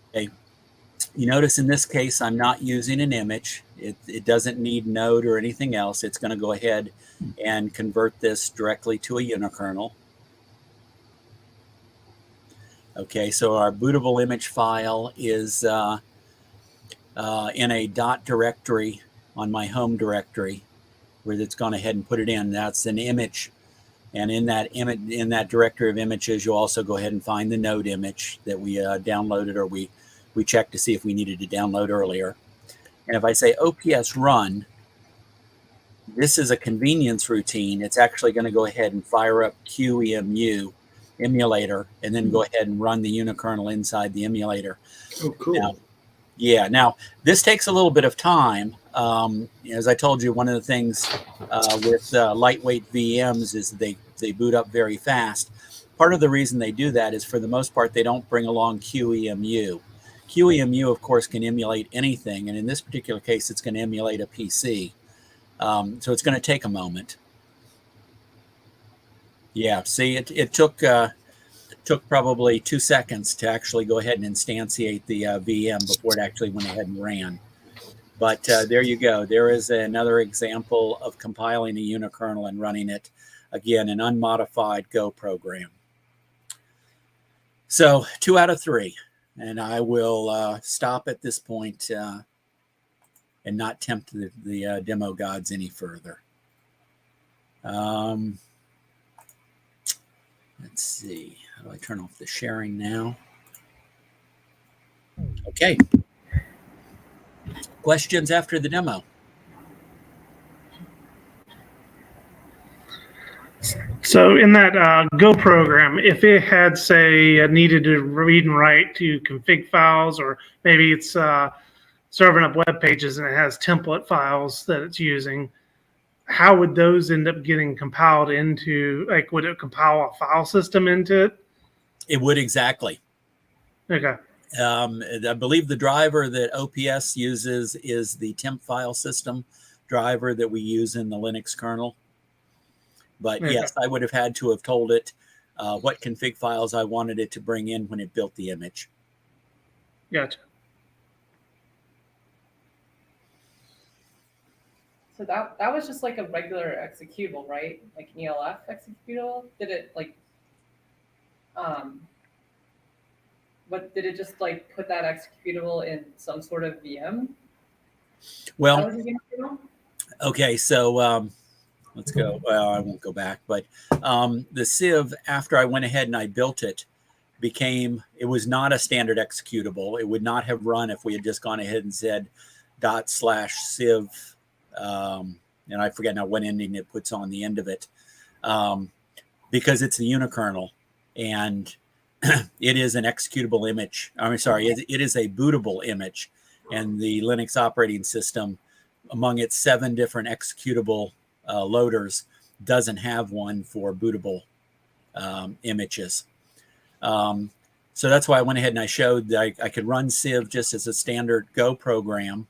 Okay, you notice in this case I'm not using an image. It doesn't need node or anything else. It's going to go ahead and convert this directly to a unikernel. Okay, so our bootable image file is in a dot directory on my home directory, where it's gone ahead and put it in. That's an image, and in that image, in that directory of images, you'll also go ahead and find the node image that we downloaded, or we checked to see if we needed to download earlier. And if I say OPS run, this is a convenience routine. It's actually going to go ahead and fire up Qemu emulator, and then go ahead and run the unikernel inside the emulator. Oh, cool. Now this takes a little bit of time. As I told you, one of the things with lightweight VMs is they boot up very fast. Part of the reason they do that is, for the most part, they don't bring along Qemu. Qemu, of course, can emulate anything, and in this particular case, it's going to emulate a PC. So it's going to take a moment. Yeah, see, it took probably 2 seconds to actually go ahead and instantiate the VM before it actually went ahead and ran. But there you go. There is another example of compiling a unikernel and running it, again, an unmodified Go program. So 2 out of 3. And I will stop at this point and not tempt the demo gods any further. Let's see. How do I turn off the sharing now? Okay. Questions after the demo? So in that Go program, if it had, say, needed to read and write to config files, or maybe it's serving up web pages and it has template files that it's using, how would those end up getting compiled into, like, would it compile a file system into it? It would, exactly. Okay. I believe the driver that OPS uses is the temp file system driver that we use in the Linux kernel. But okay. Yes, I would have had to have told it what config files I wanted it to bring in when it built the image. Gotcha. So that was just like a regular executable, right? Like an ELF executable? Did it like what did it just like put that executable in some sort of VM? Well, okay, so let's go. Well, I won't go back, but the civ, after I went ahead and I built it, it was not a standard executable. It would not have run if we had just gone ahead and said /civ, and I forget now what ending it puts on the end of it, because it's a unikernel, and it is an executable image. I'm sorry, it is a bootable image, and the Linux operating system, among its 7 different executable loaders, doesn't have one for bootable images. So that's why I went ahead and I showed that I could run civ just as a standard Go program.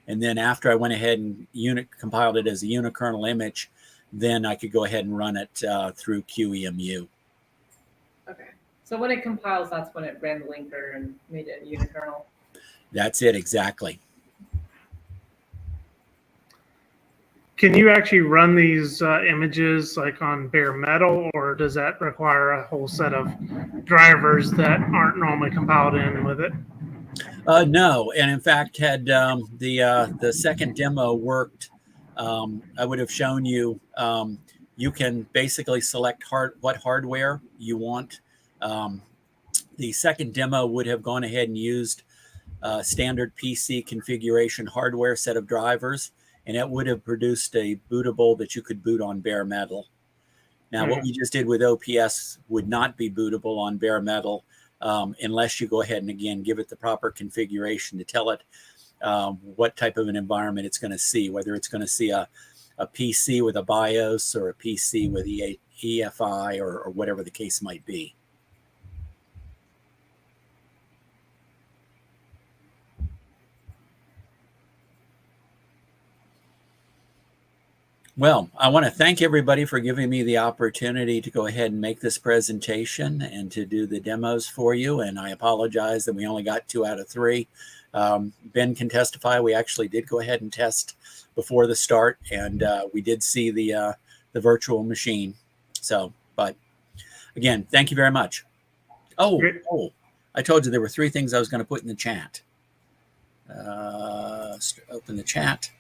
And then after I went ahead and compiled it as a unikernel image, then I could go ahead and run it through Qemu. Okay. So when it compiles, that's when it ran the linker and made it a unikernel. That's it, exactly. Can you actually run these images like on bare metal, or does that require a whole set of drivers that aren't normally compiled in with it? No, and in fact, had the second demo worked, I would have shown you. You can basically select what hardware you want. The second demo would have gone ahead and used standard PC configuration hardware set of drivers, and it would have produced a bootable that you could boot on bare metal. Now, what we just did with OPS would not be bootable on bare metal unless you go ahead and, again, give it the proper configuration to tell it what type of an environment it's going to see, whether it's going to see a PC with a BIOS or a PC with EFI or whatever the case might be. Well, I want to thank everybody for giving me the opportunity to go ahead and make this presentation and to do the demos for you. And I apologize that we only got 2 out of 3. Ben can testify. We actually did go ahead and test before the start, and we did see the virtual machine. So, but again, thank you very much. Oh, I told you there were 3 things I was going to put in the chat. Open the chat.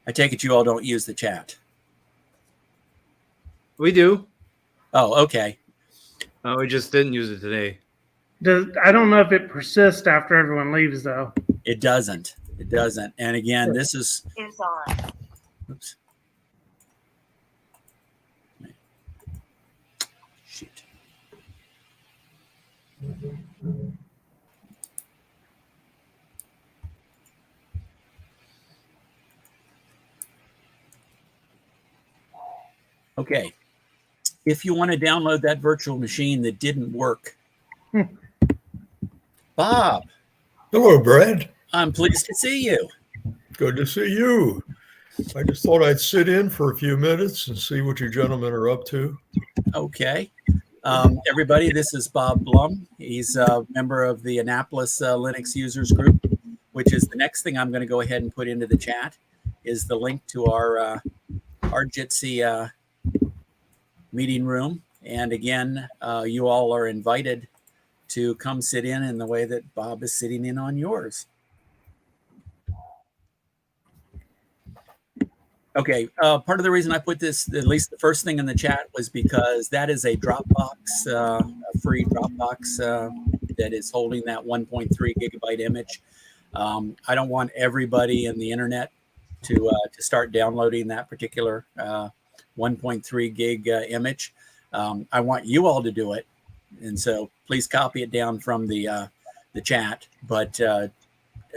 I take it you all don't use the chat. We do. Oh, okay. We just didn't use it today. I don't know if it persists after everyone leaves, though. It doesn't. It doesn't. And again, this is on. Oops. Shoot. Okay. If you want to download that virtual machine that didn't work, Bob. Hello, Brad. I'm pleased to see you. Good to see you. I just thought I'd sit in for a few minutes and see what you gentlemen are up to. Okay. Everybody, this is Bob Blum. He's a member of the Annapolis Linux Users Group, which is the next thing I'm going to go ahead and put into the chat, is the link to our Jitsi meeting room. And again, you all are invited to come sit in the way that Bob is sitting in on yours. Okay, part of the reason I put this, at least the first thing in the chat, was because that is a Dropbox, a free Dropbox that is holding that 1.3 gigabyte image. I don't want everybody in the internet to start downloading that particular 1.3 gig image. I want you all to do it, and so please copy it down from the chat. But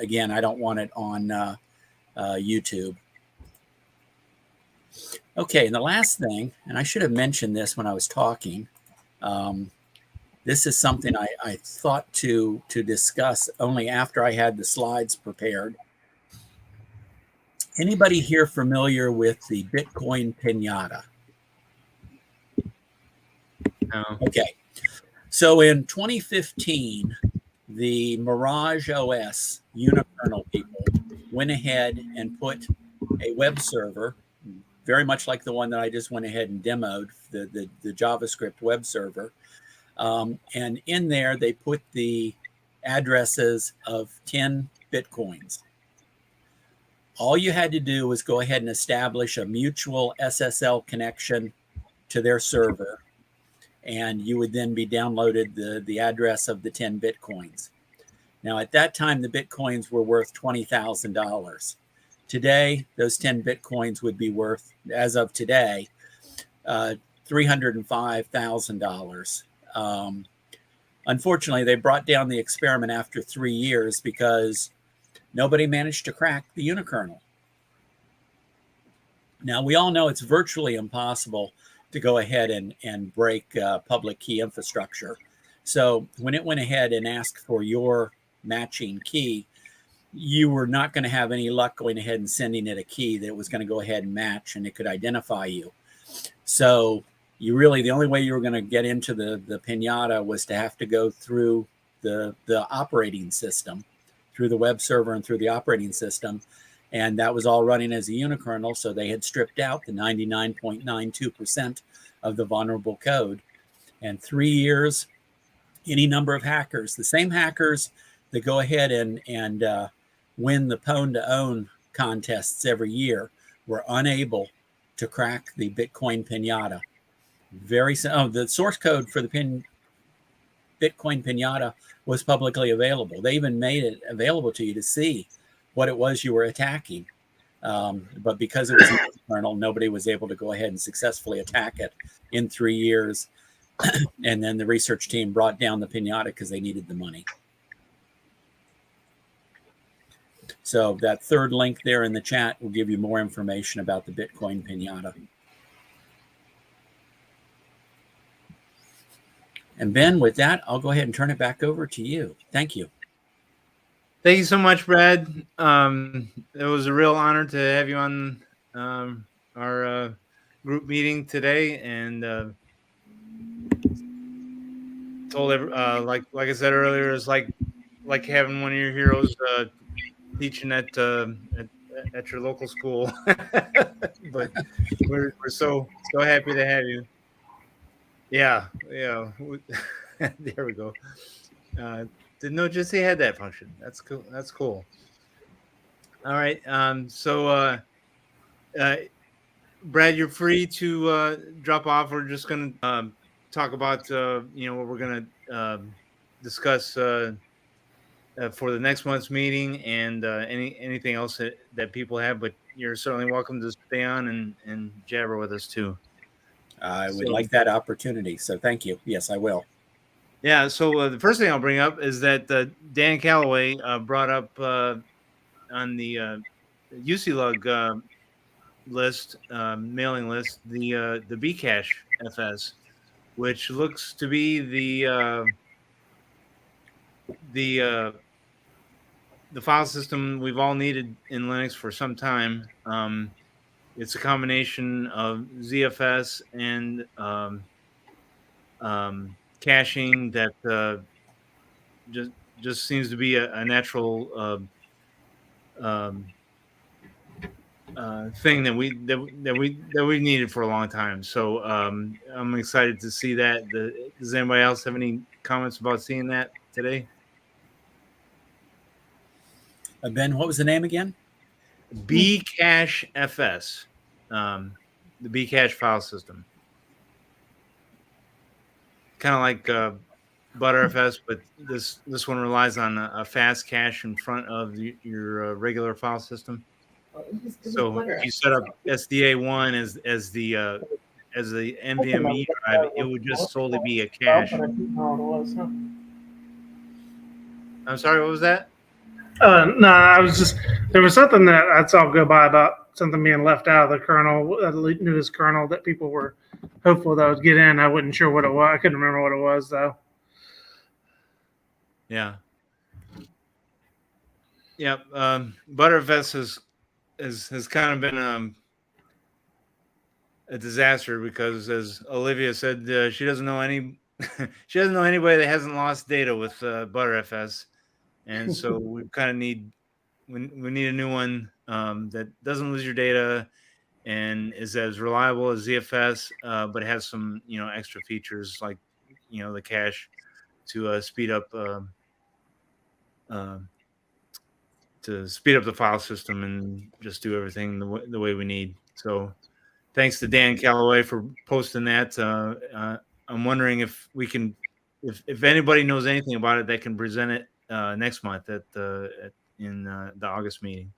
again, I don't want it on YouTube. Okay, and the last thing, and I should have mentioned this when I was talking, this is something I thought to discuss only after I had the slides prepared. Anybody here familiar with the Bitcoin Piñata? No. Okay, so in 2015, the Mirage OS Unikernel people went ahead and put a web server, very much like the one that I just went ahead and demoed, the JavaScript web server. And in there, they put the addresses of 10 Bitcoins. All you had to do was go ahead and establish a mutual SSL connection to their server, and you would then be downloaded the address of the 10 Bitcoins. Now, at that time, the Bitcoins were worth $20,000. Today, those 10 Bitcoins would be worth, as of today, $305,000. Unfortunately, they brought down the experiment after 3 years because nobody managed to crack the Unikernel. Now, we all know it's virtually impossible to go ahead and break public key infrastructure. So when it went ahead and asked for your matching key, you were not going to have any luck going ahead and sending it a key that was going to go ahead and match and it could identify you. So you really, the only way you were going to get into the Piñata was to have to go through the operating system, through the web server and through the operating system. And that was all running as a Unikernel. So they had stripped out the 99.92% of the vulnerable code. And 3 years, any number of hackers, the same hackers that go ahead and win the Pwn to Own contests every year, were unable to crack the Bitcoin Piñata. The source code for the Bitcoin Piñata was publicly available. They even made it available to you to see what it was you were attacking. But because it was an kernel, nobody was able to go ahead and successfully attack it in 3 years. And then the research team brought down the Piñata because they needed the money. So that third link there in the chat will give you more information about the Bitcoin Piñata. And Ben, with that, I'll go ahead and turn it back over to you. Thank you. Thank you so much, Brad. It was a real honor to have you on our group meeting today, and told like I said earlier, it's like having one of your heroes teaching at your local school. But we're so happy to have you. Yeah, yeah. There we go. Didn't know Jesse had that function. That's cool. That's cool. All right. Uh, Brad, you're free to drop off. We're just gonna talk about what we're gonna discuss for the next month's meeting, and anything else that people have. But you're certainly welcome to stay on and jabber with us too. I would So- like that opportunity. So thank you. Yes, I will. Yeah. So the first thing I'll bring up is that Dan Calloway brought up on the UCLUG list, mailing list, the BcacheFS, which looks to be the file system we've all needed in Linux for some time. It's a combination of ZFS and caching that just seems to be a natural thing that we needed for a long time. So I'm excited to see that. Does anybody else have any comments about seeing that today? Ben, what was the name again? BcacheFS, the Bcache file system, kind of like ButterFS, but this one relies on a fast cache in front of your regular file system. So if you set up SDA1 as the NVMe drive, it would just solely be a cache. I'm sorry, what was that? No, I was just, there was something that I saw go by about something being left out of the kernel, the newest kernel, that people were hopeful that would get in. I wasn't sure what it was. I couldn't remember what it was though. Yeah. Yeah. ButterFS has kind of been a disaster because, as Olivia said, she doesn't know any she doesn't know anybody that hasn't lost data with ButterFS, and so we kind of need we need a new one that doesn't lose your data and is as reliable as ZFS, but has some extra features like the cache to speed up the file system and just do everything the way we need. So thanks to Dan Calloway for posting that. I'm wondering if we can, if anybody knows anything about it, that can present it next month in the August meeting.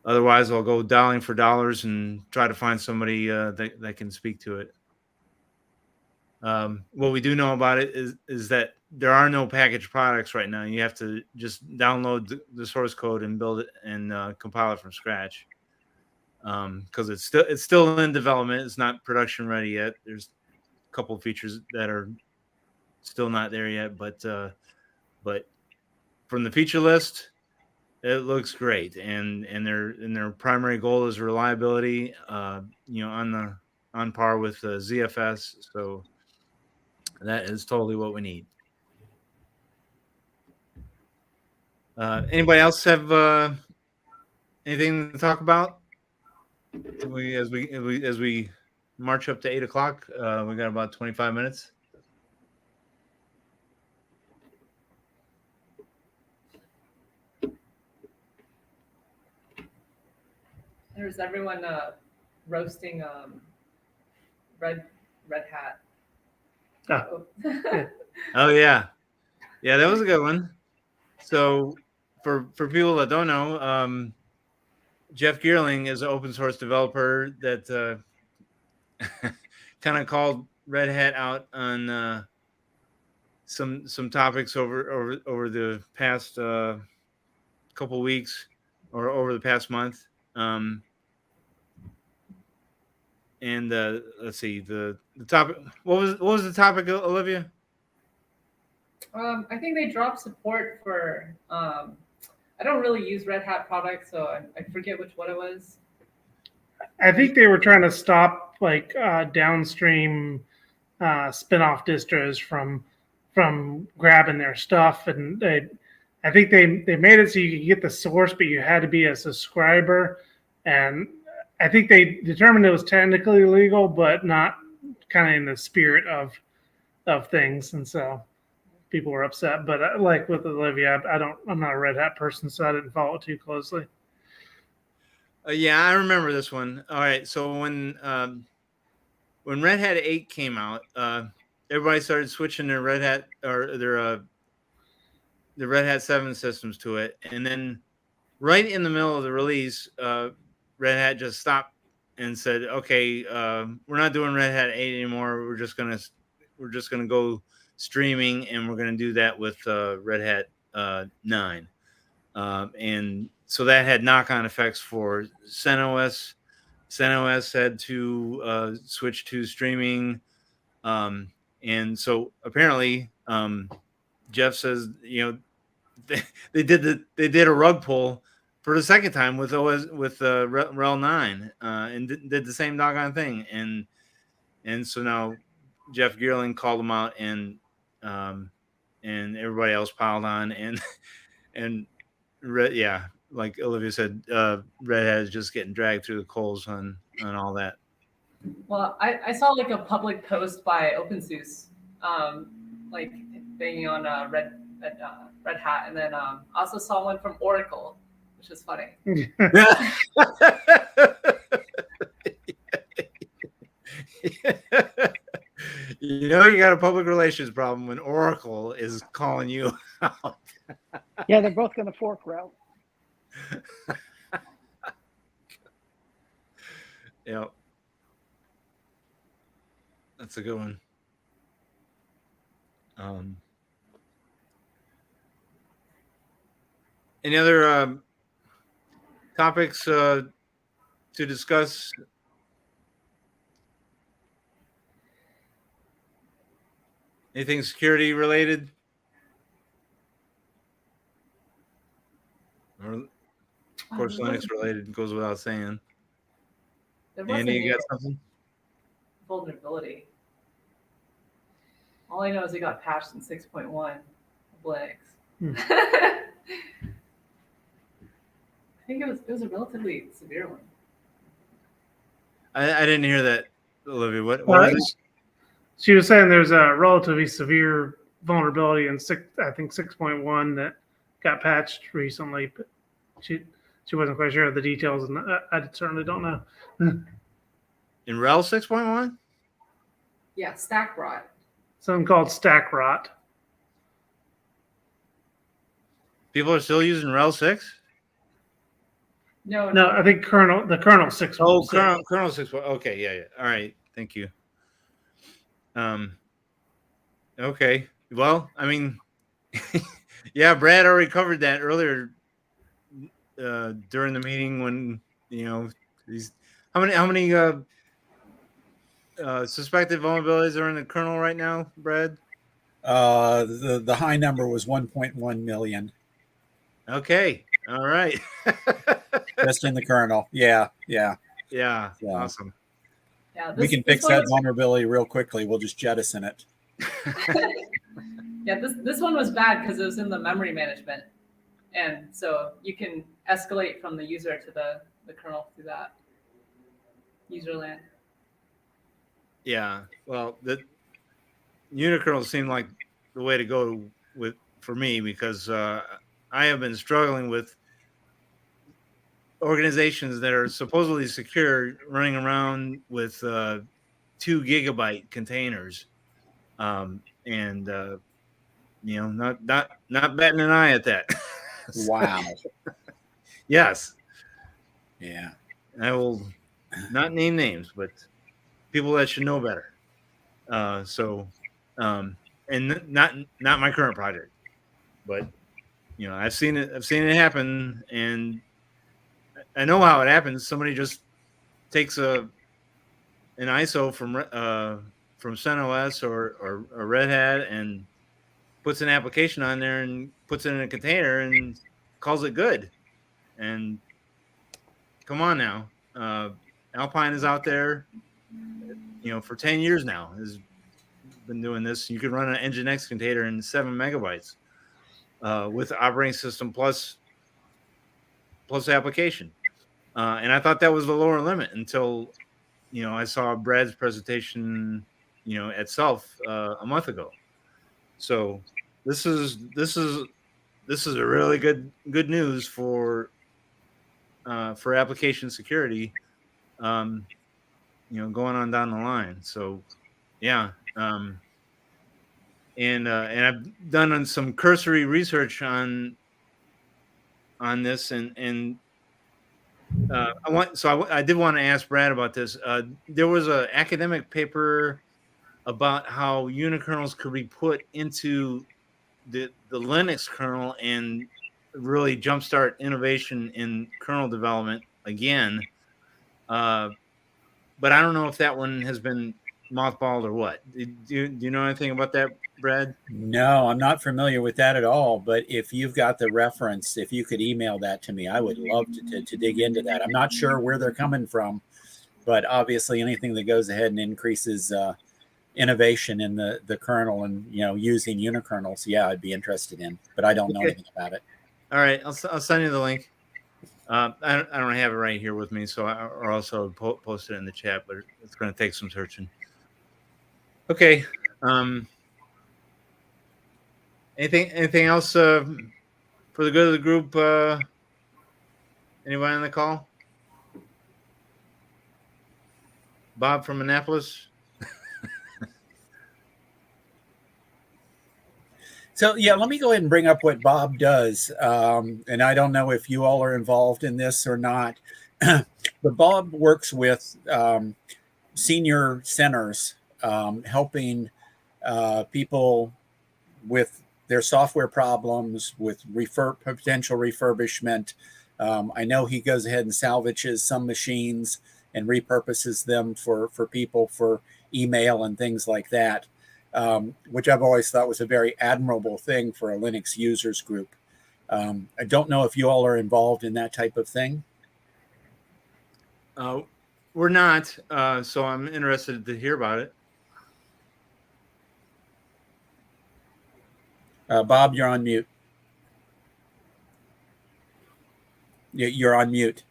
Otherwise, I'll go dialing for dollars and try to find somebody that can speak to it. What we do know about it is that there are no packaged products right now. You have to just download the source code and build it and compile it from scratch. Because it's still in development. It's not production ready yet. There's a couple of features that are still not there yet, but from the feature list, it looks great, and their primary goal is reliability. On par with ZFS. So that is totally what we need. Anybody else have anything to talk about? As we march up to 8 o'clock, we got about 25 minutes. There's everyone roasting Redhate. Oh. Oh yeah, that was a good one. So for people that don't know, Jeff Geerling is an open source developer that kind of called Red Hat out on some topics over the past couple weeks or over the past month. And let's see, the topic. What was the topic, Olivia? I think they dropped support for I don't really use Red Hat products, so I forget which one it was. I think they were trying to stop like downstream spin-off distros from grabbing their stuff, and I think they made it so you could get the source, but you had to be a subscriber, and I think they determined it was technically legal, but not kind of in the spirit of things, and so people were upset. But like with Olivia, I'm not a Red Hat person, so I didn't follow it too closely. Yeah, I remember this one. All right, so when Red Hat 8 came out, everybody started switching their Red Hat or the Red Hat 7 systems to it, and then right in the middle of the release, Red Hat just stopped and said, "Okay, we're not doing Red Hat 8 anymore. We're just gonna go streaming, and we're gonna do that with Red Hat 9." And so that had knock-on effects for CentOS. CentOS had to switch to streaming, and so apparently, Jeff says, they did a rug pull for the second time with RHEL 9, and did the same doggone thing, and so now Jeff Geerling called him out, and everybody else piled on, and like Olivia said, Red Hat is just getting dragged through the coals on all that. Well, I saw like a public post by OpenSUSE, like banging on Red Hat, and then I also saw one from Oracle, which is funny. You got a public relations problem when Oracle is calling you out. Yeah, they're both going to fork RHEL. Yep. That's a good one. Any other topics to discuss? Anything security related? Or, of course, Linux related, goes without saying. Andy, you got something? Vulnerability. All I know is it got patched in 6.1 of Linux. I think it was a relatively severe one. I didn't hear that, Olivia. What was it? She was saying there's a relatively severe vulnerability in 6.1 that got patched recently, but she wasn't quite sure of the details, and I certainly don't know. In RHEL 6.1? Yeah, stack rot. Something called stack rot. People are still using RHEL 6? No, I think the kernel 6. Oh, kernel 6. Okay, yeah. All right, thank you. Okay. Well, I mean, yeah, Brad already covered that earlier during the meeting when these how many suspected vulnerabilities are in the kernel right now, Brad? The high number was 1.1 million. Okay. All right. Just in the kernel. Yeah. Awesome. Yeah, we can fix that vulnerability real quickly. We'll just jettison it. Yeah, this one was bad because it was in the memory management. And so you can escalate from the user to the kernel through that user land. Yeah, well, the unikernels seem like the way to go for me, because I have been struggling with organizations that are supposedly secure running around with 2 gigabyte containers, and not batting an eye at that. Wow. Yes. Yeah. I will not name names, but people that should know better. And not my current project, but I've seen it happen, and I know how it happens. Somebody just takes an ISO from CentOS or Red Hat and puts an application on there and puts it in a container and calls it good. And come on now, Alpine is out there, for 10 years now, has been doing this. You can run an Nginx container in 7 megabytes with operating system plus application. And I thought that was the lower limit until, I saw Brad's presentation, at Self a month ago. So this is a really good news for application security, going on down the line. So yeah. And I've done some cursory research on this, and I did want to ask Brad about this. There was an academic paper about how unikernels could be put into the Linux kernel and really jumpstart innovation in kernel development again. But I don't know if that one has been mothballed or what. Do you know anything about that, Brad? No, I'm not familiar with that at all. But if you've got the reference, if you could email that to me, I would love to dig into that. I'm not sure where they're coming from, but obviously anything that goes ahead and increases innovation in the kernel and using unikernels, yeah, I'd be interested in. But I don't know anything about it. All right, I'll send you the link. I don't have it right here with me, so or also post it in the chat, but it's going to take some searching. Okay. Anything else for the good of the group? Anybody on the call? Bob from Annapolis. So yeah, let me go ahead and bring up what Bob does. And I don't know if you all are involved in this or not, but Bob works with senior centers, helping people with their software problems, with potential refurbishment. I know he goes ahead and salvages some machines and repurposes them for people for email and things like that. Which I've always thought was a very admirable thing for a Linux users group. I don't know if you all are involved in that type of thing. We're not, so I'm interested to hear about it. Bob, you're on mute. You're on mute.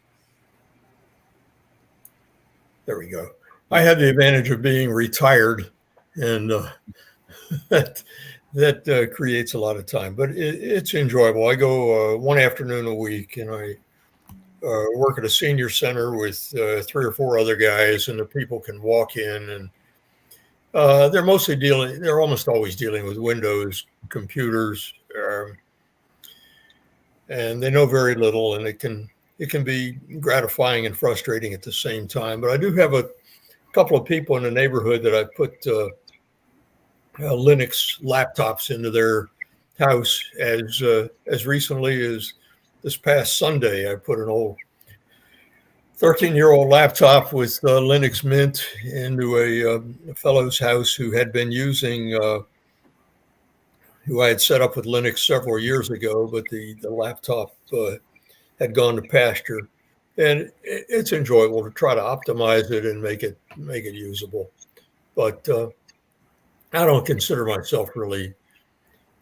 There we go. I had the advantage of being retired, and that creates a lot of time, but it's enjoyable. I go one afternoon a week, and I work at a senior center with 3 or 4 other guys, and the people can walk in, and they're almost always dealing with Windows computers, and they know very little, and it can be gratifying and frustrating at the same time. But I do have a couple of people in the neighborhood that I put Linux laptops into their house as recently as this past Sunday. I put an old 13-year-old laptop with Linux Mint into a fellow's house who had been using, who I had set up with Linux several years ago, but the laptop had gone to pasture. And it's enjoyable to try to optimize it and make it usable. But I don't consider myself really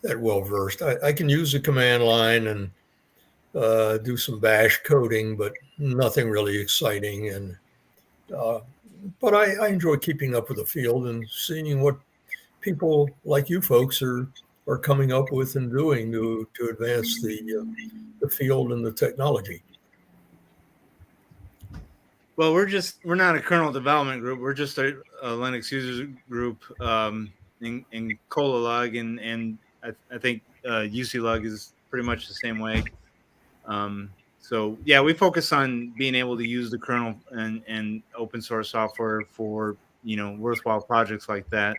that well versed. I can use the command line and do some bash coding, but nothing really exciting. And but I enjoy keeping up with the field and seeing what people like you folks are coming up with and doing to advance the field and the technology. Well, we're not a kernel development group. We're just a Linux users group in Cola LUG, and I think UC LUG is pretty much the same way. So yeah, we focus on being able to use the kernel and open source software for worthwhile projects like that.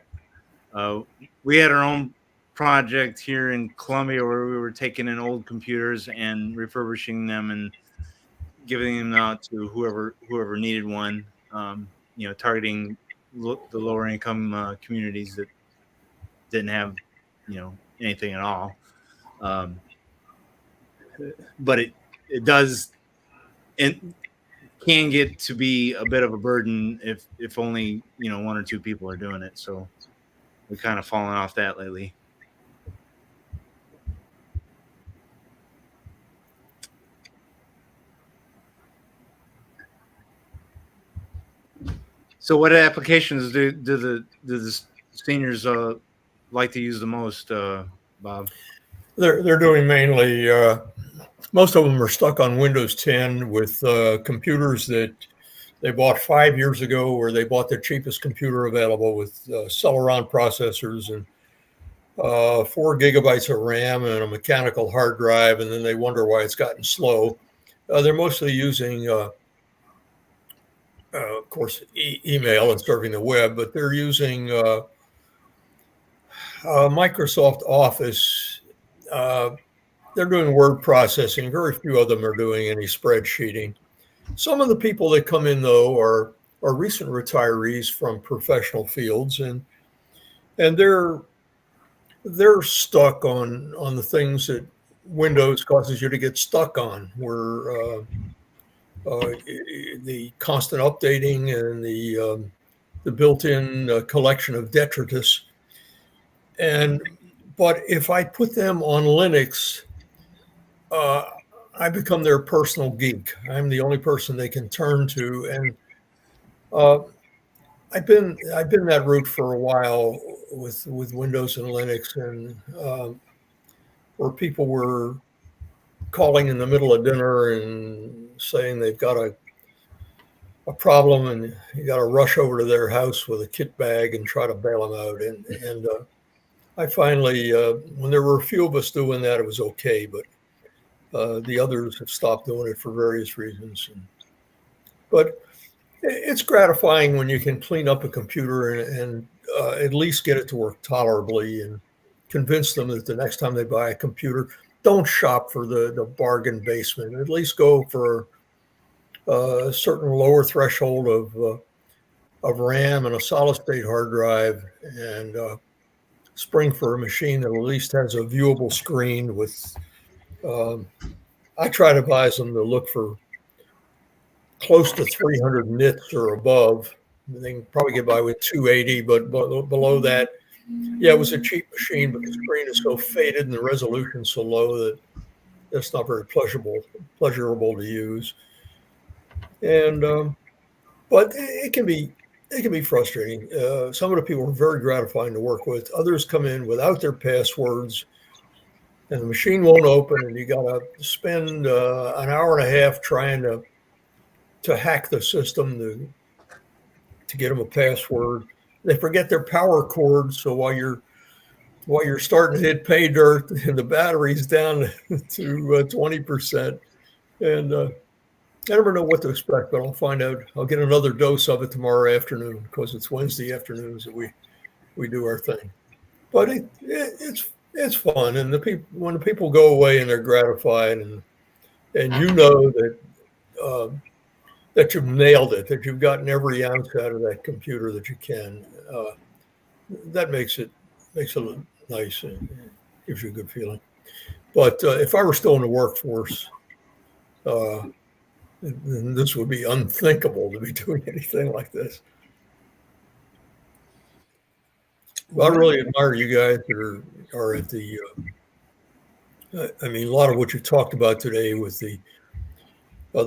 We had our own project here in Columbia where we were taking in old computers and refurbishing them and giving them out to whoever needed one. Targeting the lower income communities that didn't have anything at all. but it does, it can get to be a bit of a burden if only, you know, 1 or 2 people are doing it. So we're kind of falling off that lately. So what applications do the seniors like to use the most, Bob? They're doing mainly, most of them are stuck on Windows 10 with computers that they bought 5 years ago, where they bought the cheapest computer available with Celeron processors and 4 gigabytes of RAM and a mechanical hard drive, and then they wonder why it's gotten slow. They're mostly using, of course, email and serving the web, but they're using Microsoft Office. They're doing word processing. Very few of them are doing any spreadsheeting. Some of the people that come in, though, are recent retirees from professional fields, and they're stuck on the things that Windows causes you to get stuck on, where the constant updating and the built-in collection of detritus. But if I put them on Linux, I become their personal geek. I'm the only person they can turn to, and I've been that route for a while with Windows and Linux, and where people were calling in the middle of dinner and saying they've got a problem, and you got to rush over to their house with a kit bag and try to bail them out. And I finally, when there were a few of us doing that, it was okay, but the others have stopped doing it for various reasons. But it's gratifying when you can clean up a computer and at least get it to work tolerably, and convince them that the next time they buy a computer, don't shop for the bargain basement. At least go for a certain lower threshold of RAM and a solid state hard drive, and spring for a machine that at least has a viewable screen with, I try to advise them to look for close to 300 nits or above. They can probably get by with 280, but below that, yeah, it was a cheap machine, but the screen is so faded and the resolution so low that it's not very pleasurable to use. And but it can be frustrating. Some of the people are very gratifying to work with. Others come in without their passwords, and the machine won't open, and you got to spend an hour and a half trying to hack the system to get them a password. They forget their power cord, so while you're starting to hit pay dirt, and the battery's down to 20%, and I never know what to expect, but I'll find out. I'll get another dose of it tomorrow afternoon, because it's Wednesday afternoons that we do our thing. But it's fun, and when the people go away and they're gratified, and you know that you've nailed it, that you've gotten every ounce out of that computer that you can, that makes it nice and gives you a good feeling. But if I were still in the workforce, then this would be unthinkable to be doing anything like this. Well, I really admire you guys that are at the, I mean, a lot of what you talked about today with the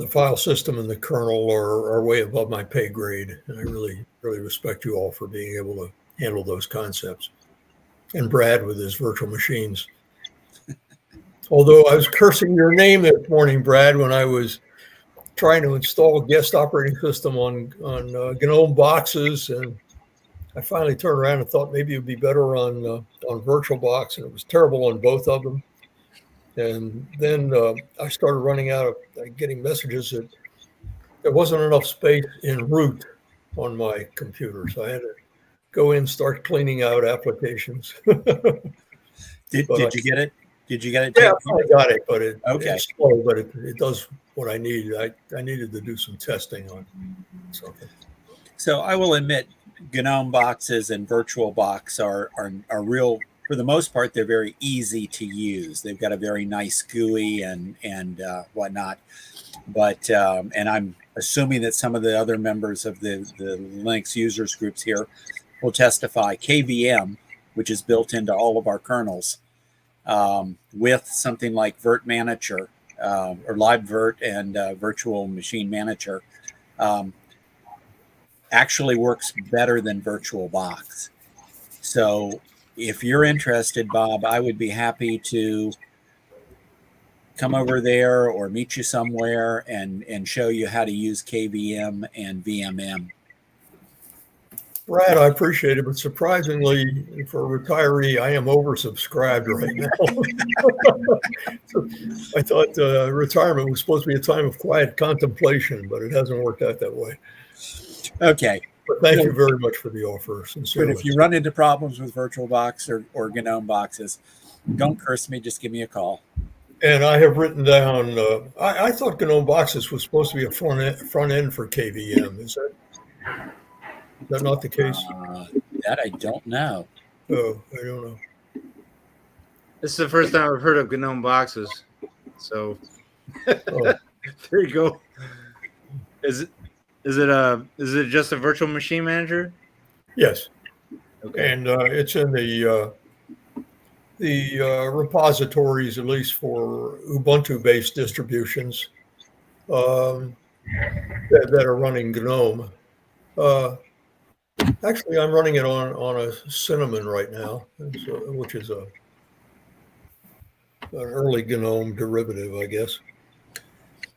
file system and the kernel are way above my pay grade. And I really, really respect you all for being able to handle those concepts. And Brad with his virtual machines. Although I was cursing your name this morning, Brad, when I was trying to install a guest operating system on Gnome boxes, and I finally turned around and thought maybe it would be better on VirtualBox, and it was terrible on both of them. And then I started running out of getting messages that there wasn't enough space in root on my computer, so I had to go in and start cleaning out applications. Did you get it? Did you get it? Yeah, I got it, but it's slow, but it does what I needed. I needed to do some testing on something. So I will admit, GNOME boxes and VirtualBox are real for the most part, they're very easy to use. They've got a very nice GUI and whatnot. But and I'm assuming that some of the other members of the Linux users groups here will testify. KVM, which is built into all of our kernels, with something like Virt Manager or LibVirt and Virtual Machine Manager, actually works better than VirtualBox. So if you're interested, Bob, I would be happy to come over there or meet you somewhere and show you how to use KVM and VMM. Brad, I appreciate it, but surprisingly, for a retiree, I am oversubscribed right now. So I thought retirement was supposed to be a time of quiet contemplation, but it hasn't worked out that way. Okay. But thank you very much for the offer, sincerely. But if you run into problems with VirtualBox or GNOME boxes, don't curse me. Just give me a call. And I have written down, I thought GNOME boxes was supposed to be a front end for KVM. Is that not the case? That I don't know. Oh, I don't know. This is the first time I've heard of GNOME boxes. So there you go. Is it just a virtual machine manager? Yes. Okay. And it's in the repositories, at least for Ubuntu-based distributions that are running GNOME. Actually, I'm running it on a Cinnamon right now, which is an early GNOME derivative, I guess.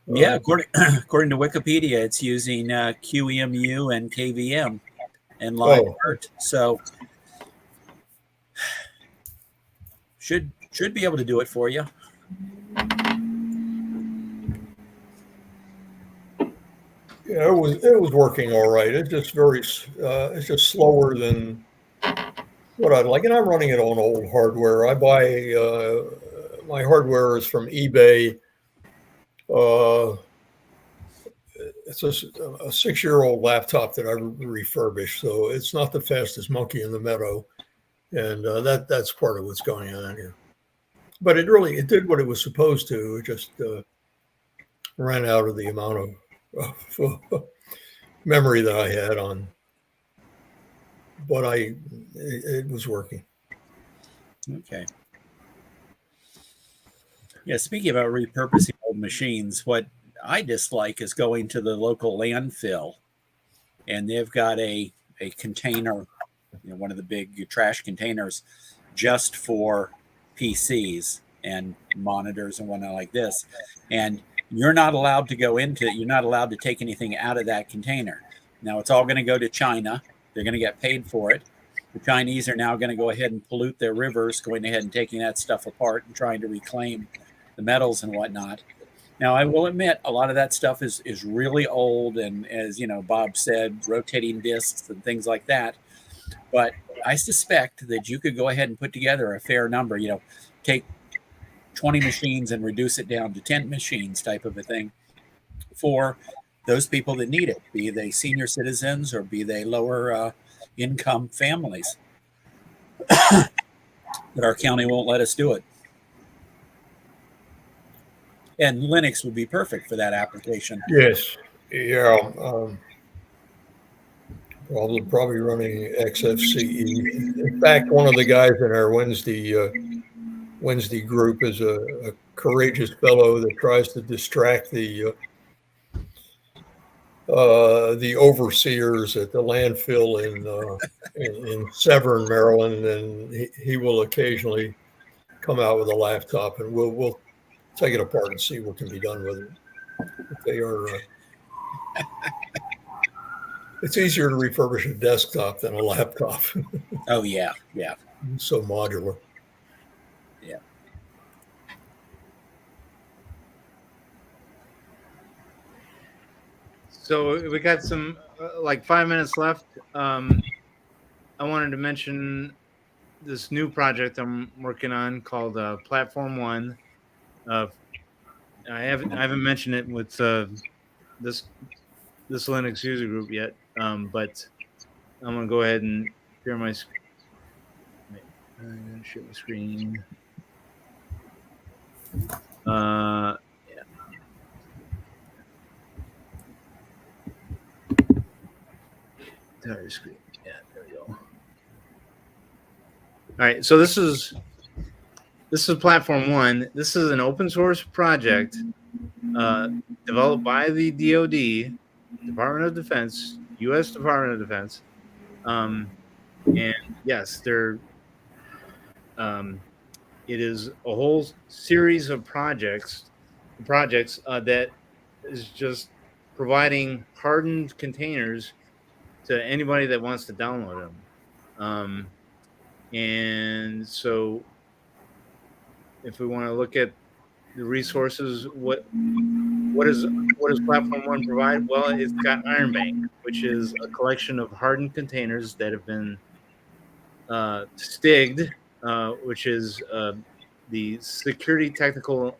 Yeah, according to Wikipedia, it's using QEMU and KVM and LibVirt. So should be able to do it for you. Yeah, it was working all right. It's just it's just slower than what I'd like. And I'm running it on old hardware. I buy my hardware is from eBay. It's a 6-year-old laptop that I refurbished, so it's not the fastest monkey in the meadow, and that's part of what's going on here. But it did what it was supposed to. It just ran out of the amount of memory that I had on, but it was working. Okay. Yeah, speaking about repurposing old machines, what I dislike is going to the local landfill, and they've got a container, one of the big trash containers, just for PCs and monitors and whatnot like this, and you're not allowed to go into it. You're not allowed to take anything out of that container. Now it's all going to go to China. They're going to get paid for it. The Chinese are now going to go ahead and pollute their rivers, going ahead and taking that stuff apart and trying to reclaim the metals and whatnot. Now, I will admit a lot of that stuff is really old, and as Bob said, rotating discs and things like that. But I suspect that you could go ahead and put together a fair number, take 20 machines and reduce it down to 10 machines type of a thing for those people that need it, be they senior citizens or be they lower income families. But our county won't let us do it. And Linux would be perfect for that application. Yes. Yeah. Probably running XFCE. In fact, one of the guys in our Wednesday group is a courageous fellow that tries to distract the overseers at the landfill in Severn, Maryland, and he will occasionally come out with a laptop, and we'll take it apart and see what can be done with it. They are. It's easier to refurbish a desktop than a laptop. Oh yeah, yeah. It's so modular. Yeah. So we got some like 5 minutes left. I wanted to mention this new project I'm working on called Platform One. I haven't mentioned it with this Linux user group yet, but I'm gonna go ahead and share my I'm gonna share my screen. Yeah. Entire screen. Yeah, there we go. All right, so this is platform one. This is an open source project developed by the DoD, Department of Defense, U.S. Department of Defense. And yes, it is a whole series of projects that is just providing hardened containers to anybody that wants to download them. And so if we want to look at the resources, what does platform one provide? Well, it's got Iron Bank, which is a collection of hardened containers that have been STIG'd, which is the Security Technical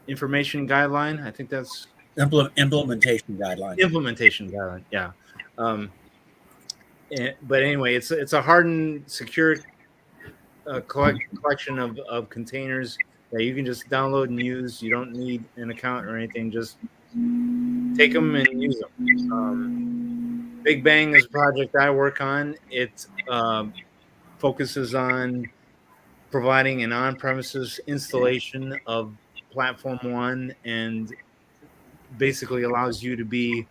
Information Guideline. I think that's Implementation guideline. implementation guideline. Yeah. But anyway, it's a hardened, secure collection of containers that you can just download and use. You don't need an account or anything. Just take them and use them. Big Bang is a project I work on. It focuses on providing an on-premises installation of Platform One, and basically allows you to be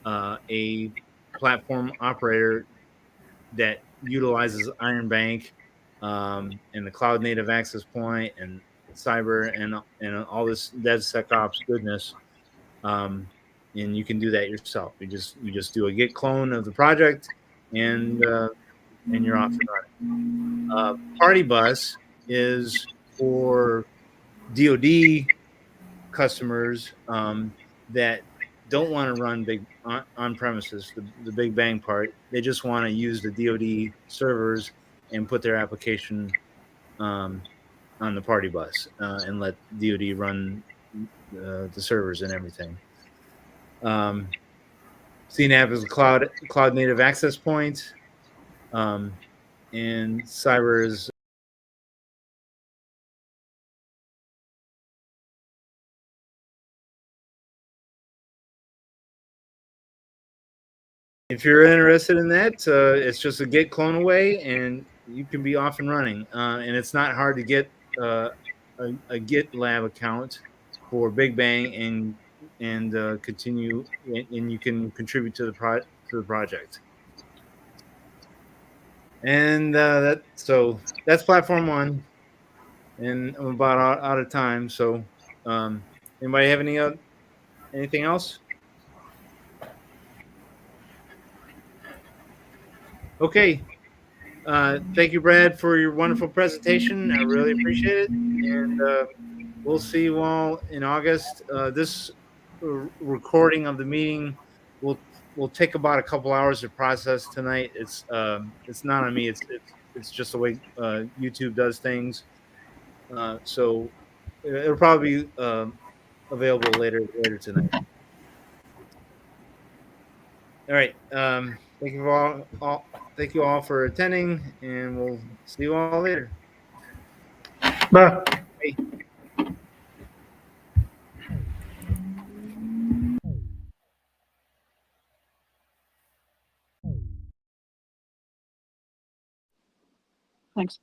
a platform operator that utilizes Iron Bank and the Cloud Native Access Point and cyber and all this DevSecOps goodness. And you can do that yourself. You just do a git clone of the project, and you're off and running. Party Bus is for DoD customers that don't want to run big on premises, the Big Bang part. They just want to use the DoD servers and put their application on the Party Bus and let DoD run the servers and everything. CNAP is a cloud native access point, and cyber is if you're interested in that, it's just a git clone away, and you can be off and running. And it's not hard to get a GitLab account for Big Bang and continue, and you can contribute to the project. And so that's platform one, and I'm about out of time. So, anybody have anything else? Okay. Thank you, Brad, for your wonderful presentation. I really appreciate it. And we'll see you all in August. This recording of the meeting will take about a couple hours to process tonight. It's not on me. It's just the way YouTube does things. So it'll probably be available later tonight. All right. Thank you thank you all for attending, and we'll see you all later. Bye. Bye. Thanks.